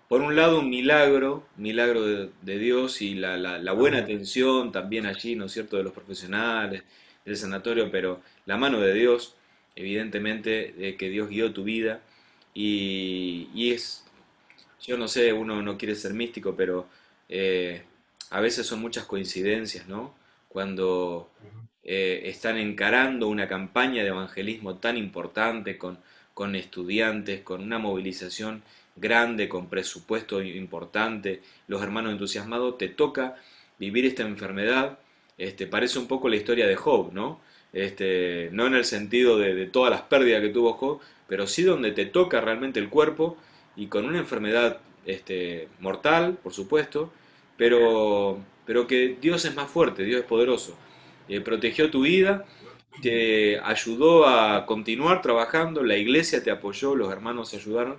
S1: por un lado, un milagro, milagro de Dios y la buena
S2: Amén.
S1: atención también allí, ¿no es cierto?, de los profesionales, del sanatorio, pero la mano de Dios, evidentemente, que Dios guió tu vida. Y es, yo no sé, uno no quiere ser místico, pero a veces son muchas coincidencias, ¿no? cuando están encarando una campaña de evangelismo tan importante con estudiantes, con una movilización grande, con presupuesto importante, los hermanos entusiasmados, te toca vivir esta enfermedad. Parece un poco la historia de Job, ¿no? No en el sentido de todas las pérdidas que tuvo Job, pero sí donde te toca realmente el cuerpo y con una enfermedad mortal, por supuesto, pero que Dios es más fuerte, Dios es poderoso. Protegió tu vida, te ayudó a continuar trabajando, la iglesia te apoyó, los hermanos se ayudaron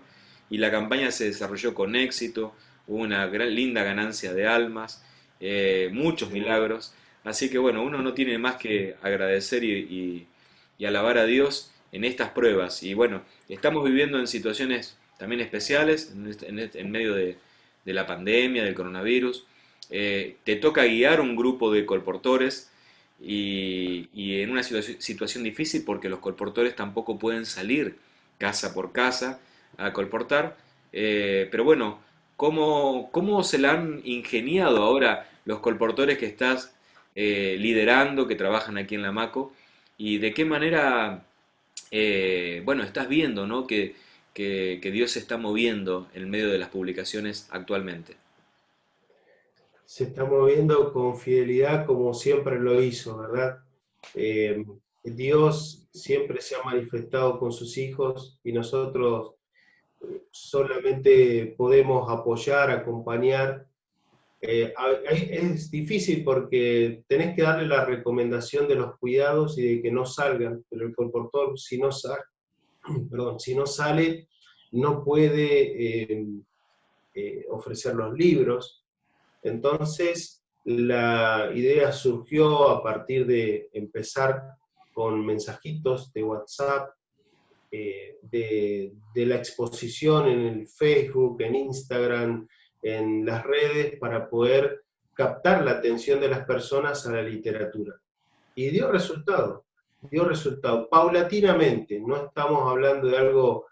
S1: y la campaña se desarrolló con éxito, hubo una linda ganancia de almas, muchos milagros. Así que bueno, uno no tiene más que agradecer y alabar a Dios en estas pruebas. Y bueno, estamos viviendo en situaciones también especiales en medio de la pandemia, del coronavirus. Te toca guiar un grupo de colportores y en una situación difícil porque los colportores tampoco pueden salir casa por casa a colportar. Pero bueno, ¿cómo se la han ingeniado ahora los colportores que estás liderando, que trabajan aquí en la MACO? ¿Y de qué manera, bueno, estás viendo, ¿no? Que Dios se está moviendo en medio de las publicaciones actualmente?
S2: Se está moviendo con fidelidad como siempre lo hizo, ¿verdad? Eh, Dios siempre se ha manifestado con sus hijos y nosotros solamente podemos apoyar, acompañar. Es difícil porque tenés que darle la recomendación de los cuidados y de que no salgan, pero el colportor si no sale, perdón, si no sale, no puede ofrecer los libros. Entonces, la idea surgió a partir de empezar con mensajitos de WhatsApp, de la exposición en el Facebook, en Instagram, en las redes, para poder captar la atención de las personas a la literatura. Y dio resultado, paulatinamente, no estamos hablando de algo,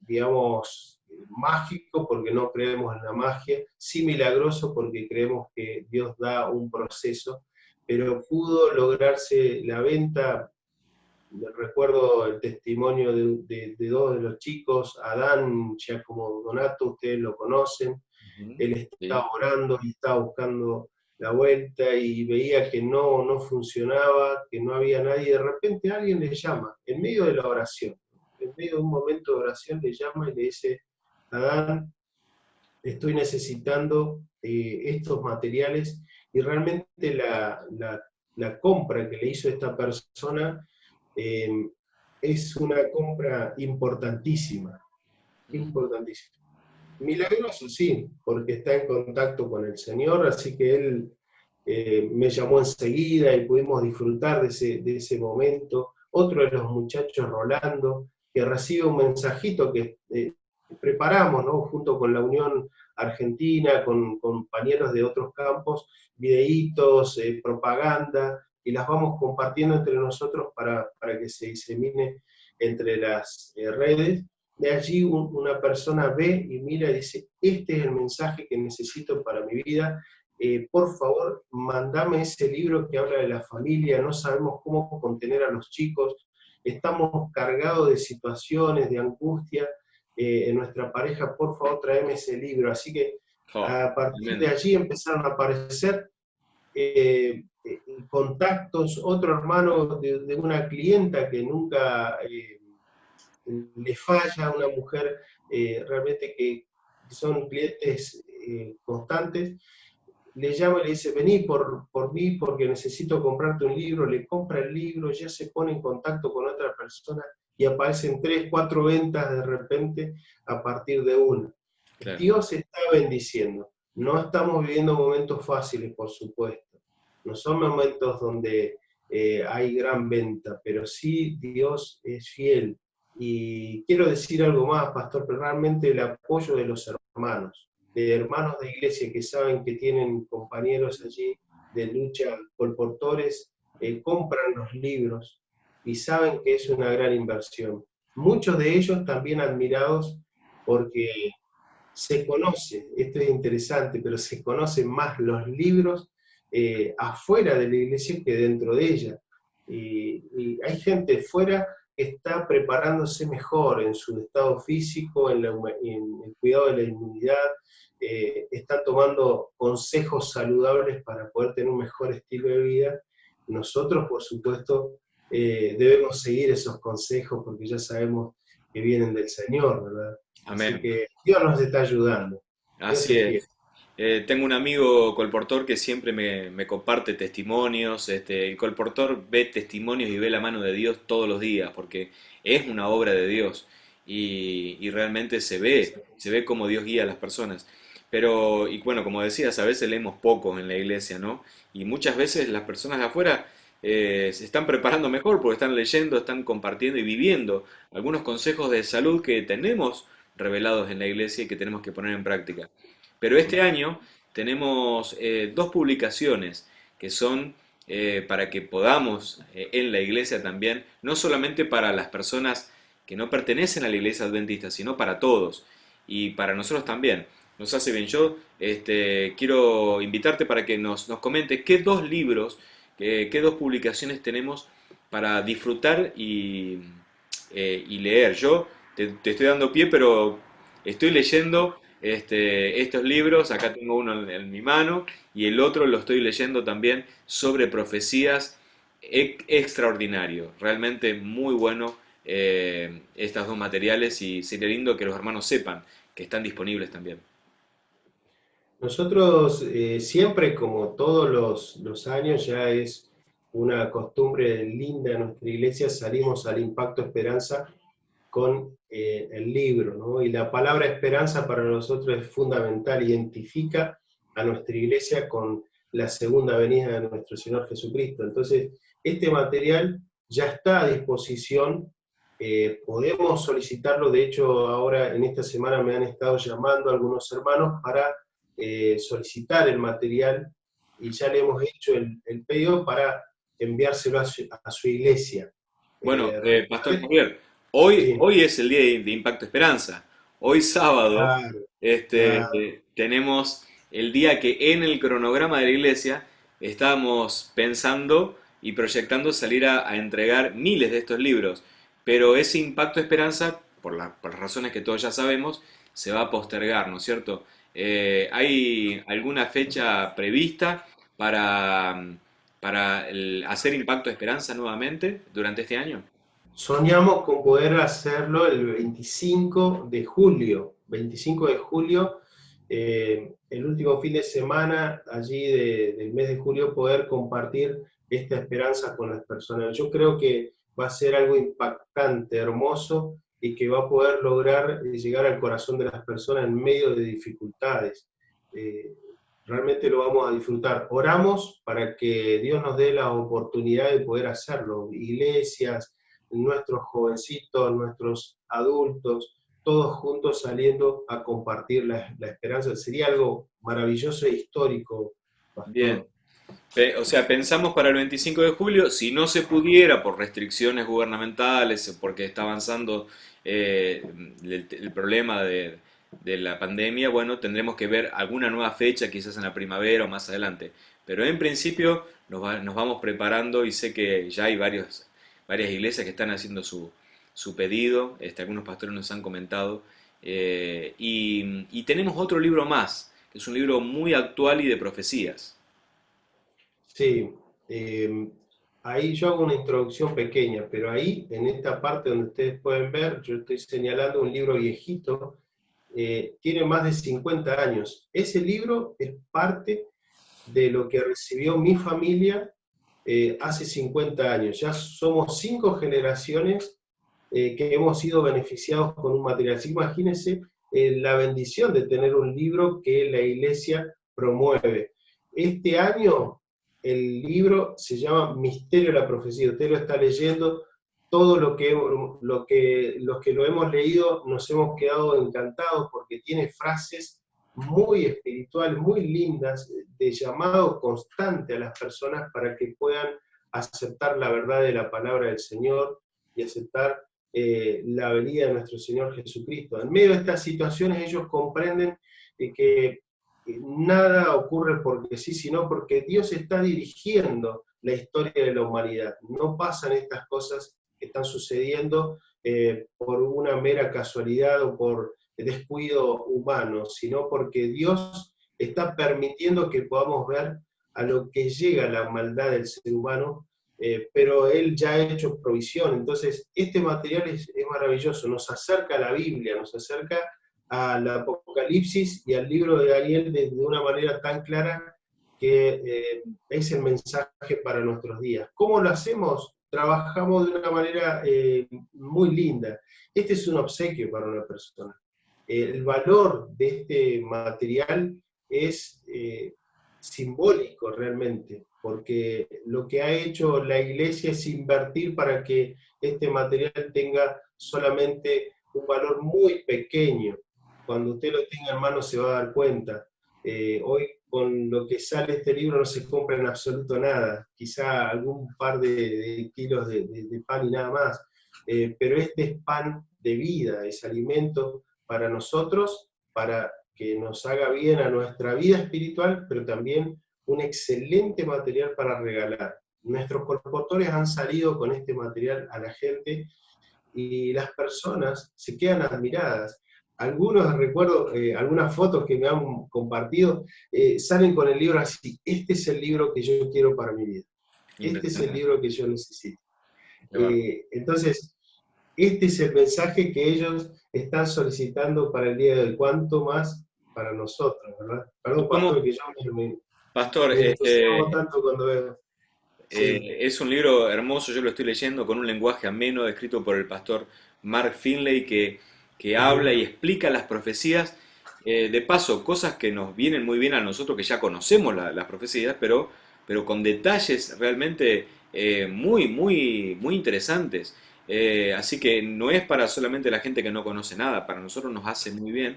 S2: digamos, mágico, porque no creemos en la magia, sí milagroso, porque creemos que Dios da un proceso, pero pudo lograrse la venta. Recuerdo el testimonio de dos de los chicos, Adán, Giacomo Donato, ustedes lo conocen,
S1: Ujú.
S2: él
S1: Sí.
S2: estaba orando y estaba buscando la vuelta y veía que no funcionaba, que no había nadie, y de repente alguien le llama, en medio de la oración, en medio de un momento de oración le llama y le dice: Adán, estoy necesitando estos materiales, y realmente la compra que le hizo esta persona eh, es una compra importantísima,
S1: Mm.
S2: importantísima. Milagroso, sí, porque está en contacto con el Señor, así que Él me llamó enseguida y pudimos disfrutar de ese momento. Otro de los muchachos, Rolando, que recibe un mensajito que preparamos, ¿no? Junto con la Unión Argentina, con compañeros de otros campos, videitos, propaganda, y las vamos compartiendo entre nosotros para que se disemine entre las redes. De allí una persona ve y mira y dice: este es el mensaje que necesito para mi vida, por favor, mandame ese libro que habla de la familia, no sabemos cómo contener a los chicos, estamos cargados de situaciones, de angustia en nuestra pareja, por favor, tráeme ese libro. Así que
S1: Oh,
S2: a partir de
S1: tremendo.
S2: allí empezaron a aparecer contactos, otro hermano de una clienta que nunca le falla, una mujer realmente que son clientes constantes, le llama y le dice: vení por mí porque necesito comprarte un libro, le compra el libro, ya se pone en contacto con otra persona y aparecen 3, 4 ventas de repente a partir de una.
S1: Claro.
S2: Dios está bendiciendo. No estamos viviendo momentos fáciles, por supuesto. No son momentos donde hay gran venta, pero sí Dios es fiel. Y quiero decir algo más, pastor, pero realmente el apoyo de los hermanos, de hermanos de iglesia que saben que tienen compañeros allí de lucha colportores, compran los libros y saben que es una gran inversión. Muchos de ellos también admirados porque se conoce, esto es interesante, pero se conocen más los libros afuera de la iglesia que dentro de ella. Y hay gente fuera que está preparándose mejor en su estado físico, en el cuidado de la inmunidad, está tomando consejos saludables para poder tener un mejor estilo de vida. Nosotros, por supuesto, debemos seguir esos consejos porque ya sabemos que vienen del Señor, ¿verdad? Así
S1: Amén.
S2: que Dios nos está ayudando. Dios
S1: Así
S2: es fiel.
S1: es. Tengo un amigo colportor que siempre me comparte testimonios. El colportor ve testimonios y ve la mano de Dios todos los días, porque es una obra de Dios y realmente se ve cómo Dios guía a las personas. Pero, y bueno, como decías, a veces leemos poco en la iglesia, ¿no? Y muchas veces las personas de afuera se están preparando mejor porque están leyendo, están compartiendo y viviendo algunos consejos de salud que tenemos revelados en la iglesia y que tenemos que poner en práctica. Pero este año tenemos dos publicaciones que son para que podamos en la iglesia también, no solamente para las personas que no pertenecen a la iglesia adventista, sino para todos y para nosotros también. Nos hace bien. Yo quiero invitarte para que nos comentes qué dos libros, qué dos publicaciones tenemos para disfrutar y leer. Yo te estoy dando pie, pero estoy leyendo estos libros, acá tengo uno en mi mano y el otro lo estoy leyendo también sobre profecías extraordinario, realmente muy bueno estos dos materiales y sería lindo que los hermanos sepan que están disponibles también.
S2: Nosotros siempre, como todos los años, ya es una costumbre linda en nuestra iglesia, salimos al Impacto Esperanza con el libro, ¿no? Y la palabra esperanza para nosotros es fundamental, identifica a nuestra iglesia con la segunda venida de nuestro Señor Jesucristo. Entonces, este material ya está a disposición, podemos solicitarlo, de hecho ahora en esta semana me han estado llamando algunos hermanos para solicitar el material y ya le hemos hecho el pedido para enviárselo a su iglesia.
S1: Bueno, Pastor
S2: Realmente,
S1: Javier,
S2: sí,
S1: hoy es el día de Impacto Esperanza. Hoy sábado
S2: claro, claro.
S1: tenemos el día que en el cronograma de la iglesia estábamos pensando y proyectando salir a entregar miles de estos libros, pero ese Impacto Esperanza, por las razones que todos ya sabemos, se va a postergar, ¿no es cierto? ¿Hay alguna fecha prevista para, hacer Impacto Esperanza nuevamente durante este año?
S2: Soñamos con poder hacerlo el 25 de julio. 25 de julio, el último fin de semana allí del mes de julio, poder compartir esta esperanza con las personas. Yo creo que va a ser algo impactante, hermoso y que va a poder lograr llegar al corazón de las personas en medio de dificultades. Eh, Realmente lo vamos a disfrutar. Oramos para que Dios nos dé la oportunidad de poder hacerlo. Iglesias, nuestros jovencitos, nuestros adultos, todos juntos saliendo a compartir la esperanza. Sería algo maravilloso e histórico,
S1: Bien.
S2: pastor.
S1: O sea, pensamos para el 25 de julio, si no se pudiera por restricciones gubernamentales, porque está avanzando eh, el problema de la pandemia, bueno, tendremos que ver alguna nueva fecha, quizás en la primavera o más adelante. Pero en principio nos vamos preparando y sé que ya hay varias iglesias que están haciendo su pedido, algunos pastores nos han comentado, y tenemos otro libro más, que es un libro muy actual y de profecías.
S2: Sí, eh, ahí yo hago una introducción pequeña, pero ahí, en esta parte donde ustedes pueden ver, yo estoy señalando un libro viejito, tiene más de 50 años. Ese libro es parte de lo que recibió mi familia hace 50 años. Ya somos 5 generaciones que hemos sido beneficiados con un material. Así que imagínense la bendición de tener un libro que la iglesia promueve. Este año el libro se llama Misterio de la Profecía. Usted lo está leyendo, todo los que lo hemos leído nos hemos quedado encantados porque tiene frases muy espirituales, muy lindas, de llamado constante a las personas para que puedan aceptar la verdad de la palabra del Señor y aceptar la venida de nuestro Señor Jesucristo. En medio de estas situaciones ellos comprenden que nada ocurre porque sí, sino porque Dios está dirigiendo la historia de la humanidad. No pasan estas cosas que están sucediendo por una mera casualidad o por descuido humano, sino porque Dios está permitiendo que podamos ver a lo que llega la maldad del ser humano, pero Él ya ha hecho provisión. Entonces, este material es maravilloso, nos acerca a la Biblia, nos acerca al Apocalipsis y al libro de Daniel de una manera tan clara que es el mensaje para nuestros días. ¿Cómo lo hacemos? Trabajamos de una manera muy linda. Este es un obsequio para una persona. El valor de este material es simbólico realmente, porque lo que ha hecho la iglesia es invertir para que este material tenga solamente un valor muy pequeño. Cuando usted lo tenga en mano se va a dar cuenta. Hoy con lo que sale este libro no se compra en absoluto nada, quizá algún par de kilos de pan y nada más, pero este es pan de vida, es alimento para nosotros, para que nos haga bien a nuestra vida espiritual, pero también un excelente material para regalar. Nuestros colportores han salido con este material a la gente y las personas se quedan admiradas. Algunos, recuerdo, algunas fotos que me han compartido, salen con el libro así: este es el libro que yo quiero para mi vida, este es el
S1: Impresionante.
S2: libro que yo necesito.
S1: Qué bárbaro.
S2: Entonces, este es el mensaje que ellos están solicitando para el día de hoy, cuanto más para nosotros, ¿verdad?
S1: ¿Y
S2: Perdón, pastor,
S1: cómo,
S2: que yo
S1: pastor,
S2: me entusiasmo tanto cuando veo. Sí.
S1: es un libro hermoso, yo lo estoy leyendo con un lenguaje ameno, escrito por el pastor Mark Finley, que habla
S2: Ujú.
S1: y explica las profecías, de paso, cosas que nos vienen muy bien a nosotros que ya conocemos las profecías, pero con detalles realmente muy interesantes. Así que no es para solamente la gente que no conoce nada, para nosotros nos hace muy bien.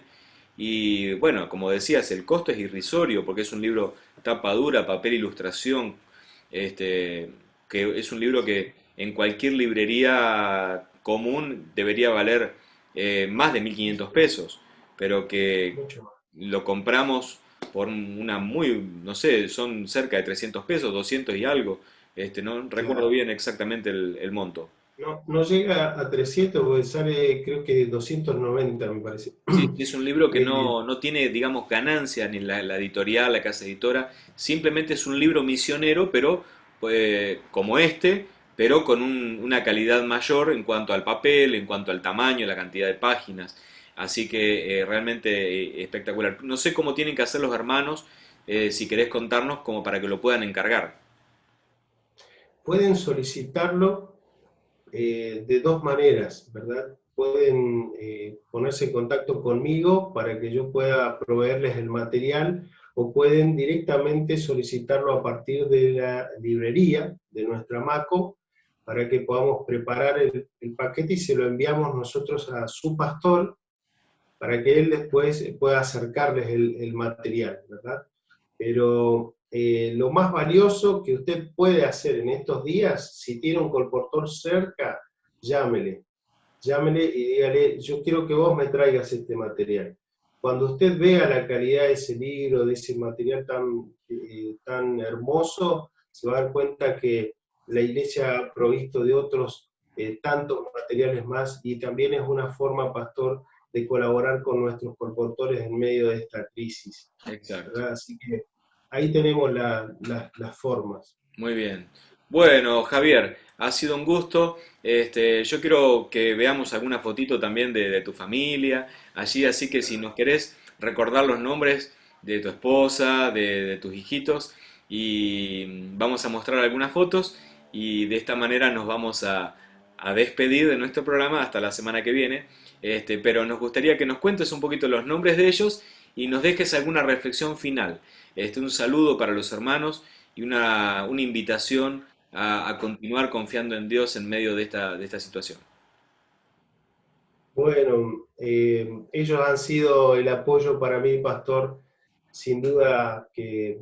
S1: Y bueno, como decías, el costo es irrisorio porque es un libro tapa dura, papel ilustración, este, que es un libro que en cualquier librería común debería valer más de 1.500 pesos, pero que
S2: Mucho más.
S1: lo compramos por una muy, no sé, son cerca de 300 pesos, 200 y algo, no recuerdo
S2: Claro.
S1: bien exactamente el monto.
S2: No, no llega a 300 porque sale creo que 290 me parece.
S1: Sí, es un libro que
S2: Eh,
S1: no tiene, digamos, ganancia ni la editorial, la casa editora, simplemente es un libro misionero, pero como este, pero con una calidad mayor en cuanto al papel, en cuanto al tamaño, la cantidad de páginas. Así que realmente espectacular. No sé cómo tienen que hacer los hermanos, si querés contarnos, como para que lo puedan encargar.
S2: Pueden solicitarlo de dos maneras, ¿verdad? Pueden ponerse en contacto conmigo para que yo pueda proveerles el material, o pueden directamente solicitarlo a partir de la librería de nuestra MACO para que podamos preparar el paquete y se lo enviamos nosotros a su pastor para que él después pueda acercarles el material, ¿verdad? Pero lo más valioso que usted puede hacer en estos días, si tiene un colportor cerca, llámele, llámele y dígale: yo quiero que vos me traigas este material. Cuando usted vea la calidad de ese libro, de ese material tan hermoso, se va a dar cuenta que la iglesia ha provisto de otros tantos materiales más, y también es una forma, pastor, de colaborar con nuestros colportores en medio de esta crisis,
S1: Exacto.
S2: ¿verdad? Así que ahí tenemos las formas.
S1: Muy bien. Bueno, Javier, ha sido un gusto. Yo quiero que veamos alguna fotito también de tu familia, allí, así que si nos querés recordar los nombres de tu esposa, de tus hijitos, y vamos a mostrar algunas fotos, y de esta manera nos vamos a despedir de nuestro programa hasta la semana que viene. Pero nos gustaría que nos cuentes un poquito los nombres de ellos y nos dejes alguna reflexión final. Un saludo para los hermanos y una invitación a continuar confiando en Dios en medio de esta situación.
S2: Bueno, ellos han sido el apoyo para mí, pastor. Sin duda que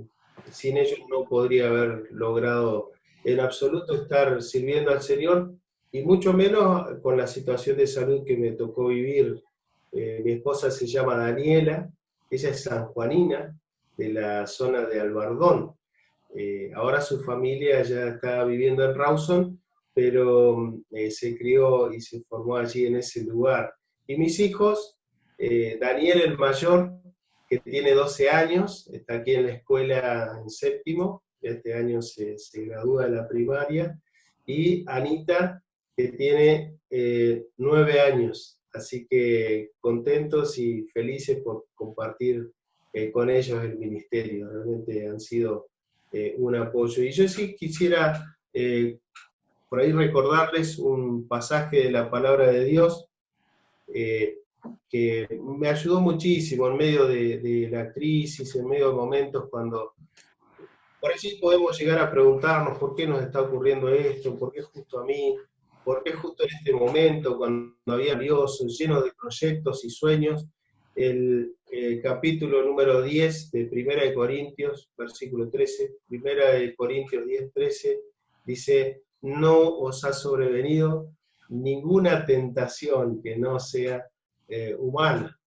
S2: sin ellos no podría haber logrado en absoluto estar sirviendo al Señor, y mucho menos con la situación de salud que me tocó vivir. Mi esposa se llama Daniela, ella es sanjuanina, de la zona de Albardón. Ahora su familia ya está viviendo en Rawson, pero se crió y se formó allí en ese lugar. Y mis hijos, Daniel el mayor, que tiene 12 años, está aquí en la escuela en séptimo, este año se gradúa de la primaria, y Anita, que tiene 9 años, así que contentos y felices por compartir con ellos el ministerio, realmente han sido un apoyo. Y yo sí quisiera por ahí recordarles un pasaje de la palabra de Dios eh, que me ayudó muchísimo en medio de la crisis, en medio de momentos cuando por allí podemos llegar a preguntarnos por qué nos está ocurriendo esto, por qué justo a mí, por qué justo en este momento, cuando había Dios lleno de proyectos y sueños. El capítulo número 10 de Primera de Corintios, versículo 13, Primera de Corintios 10, 13, dice, no os ha sobrevenido ninguna tentación que no sea humana.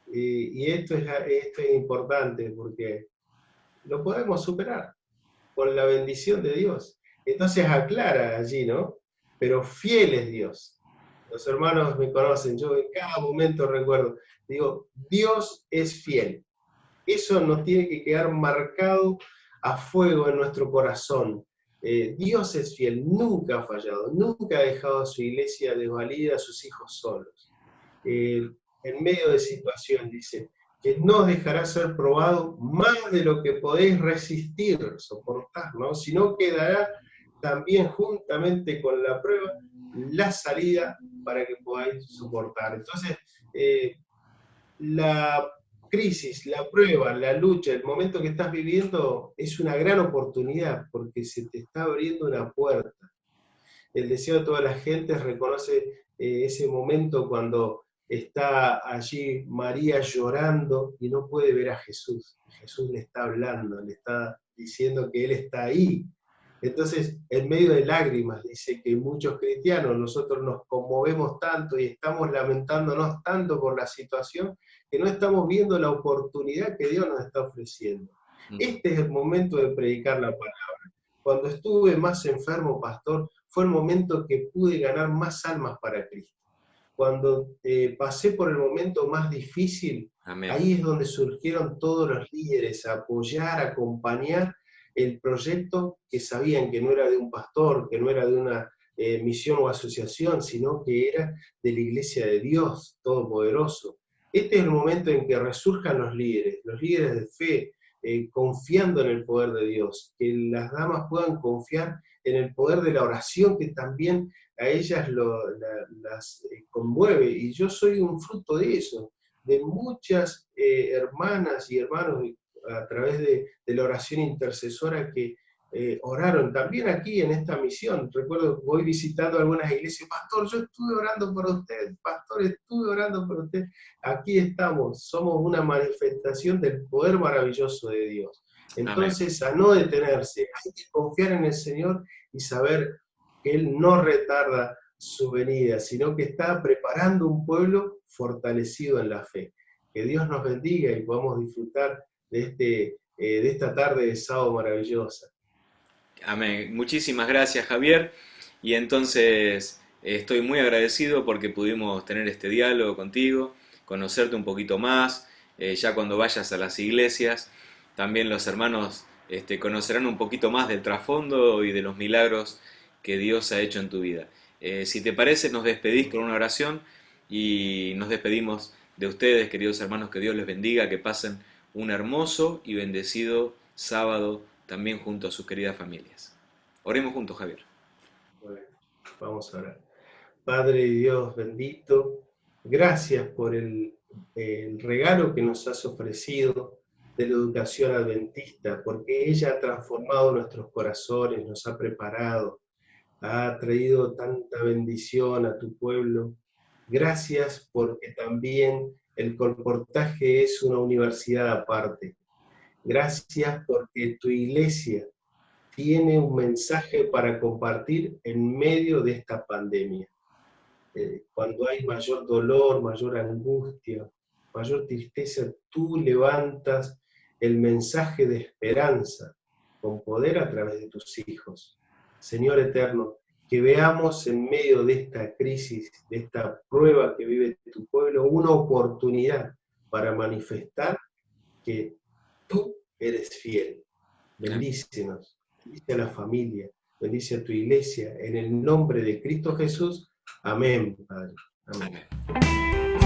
S2: Y esto es importante porque lo podemos superar con la bendición de Dios. Entonces aclara allí, ¿no? Pero fiel es Dios. Los hermanos me conocen, yo en cada momento recuerdo, digo, Dios es fiel. Eso nos tiene que quedar marcado a fuego en nuestro corazón. Dios es fiel, nunca ha fallado, nunca ha dejado a su iglesia desvalida, a sus hijos solos. En medio de situación, dice, que no os dejará ser probado más de lo que podéis resistir, soportar, ¿no? Sino que dará también juntamente con la prueba la salida para que podáis soportar. Entonces, la crisis, la prueba, la lucha, el momento que estás viviendo es una gran oportunidad porque se te está abriendo una puerta. El deseo de toda la gente reconoce ese momento cuando está allí María llorando y no puede ver a Jesús. Jesús le está hablando, le está diciendo que Él está ahí. Entonces, en medio de lágrimas, dice que muchos cristianos, nosotros nos conmovemos tanto y estamos lamentándonos tanto por la situación que no estamos viendo la oportunidad que Dios nos está ofreciendo. Este es el momento de predicar la palabra. Cuando estuve más enfermo, pastor, fue el momento que pude ganar más almas para Cristo. Cuando pasé por el momento más difícil,
S1: Amén.
S2: ahí es donde surgieron todos los líderes a apoyar, a acompañar el proyecto que sabían que no era de un pastor, que no era de una misión o asociación, sino que era de la Iglesia de Dios Todopoderoso. Este es el momento en que resurjan los líderes de fe, confiando en el poder de Dios, que las damas puedan confiar en el poder de la oración, que también a ellas las conmueve, y yo soy un fruto de eso, de muchas hermanas y hermanos a través de la oración intercesora que oraron también aquí en esta misión. Recuerdo, voy visitando algunas iglesias, pastor, yo estuve orando por usted, pastor, estuve orando por usted. Aquí estamos, somos una manifestación del poder maravilloso de Dios. Entonces, a no detenerse, hay que confiar en el Señor y saber que Él no retarda su venida, sino que está preparando un pueblo fortalecido en la fe. Que Dios nos bendiga y podamos disfrutar de esta tarde de sábado maravillosa.
S1: Amén. Muchísimas gracias, Javier. Y entonces estoy muy agradecido porque pudimos tener este diálogo contigo, conocerte un poquito más. Ya cuando vayas a las iglesias, también los hermanos conocerán un poquito más del trasfondo y de los milagros que Dios ha hecho en tu vida. Si te parece, nos despedís con una oración y nos despedimos de ustedes, queridos hermanos, que Dios les bendiga, que pasen un hermoso y bendecido sábado también junto a sus queridas familias. Oremos juntos, Javier.
S2: Bueno, vamos a orar. Padre Dios bendito, gracias por el regalo que nos has ofrecido de la educación adventista, porque ella ha transformado nuestros corazones, nos ha preparado, ha traído tanta bendición a tu pueblo. Gracias porque también el colportaje es una universidad aparte. Gracias porque tu iglesia tiene un mensaje para compartir en medio de esta pandemia. Cuando hay mayor dolor, mayor angustia, mayor tristeza, tú levantas el mensaje de esperanza con poder a través de tus hijos. Señor eterno, que veamos en medio de esta crisis, de esta prueba que vive tu pueblo, una oportunidad para manifestar que tú eres fiel. Bendícenos, bendice a la familia, bendice a tu iglesia, en el nombre de Cristo Jesús. Amén, Padre. Amén.
S1: Amén.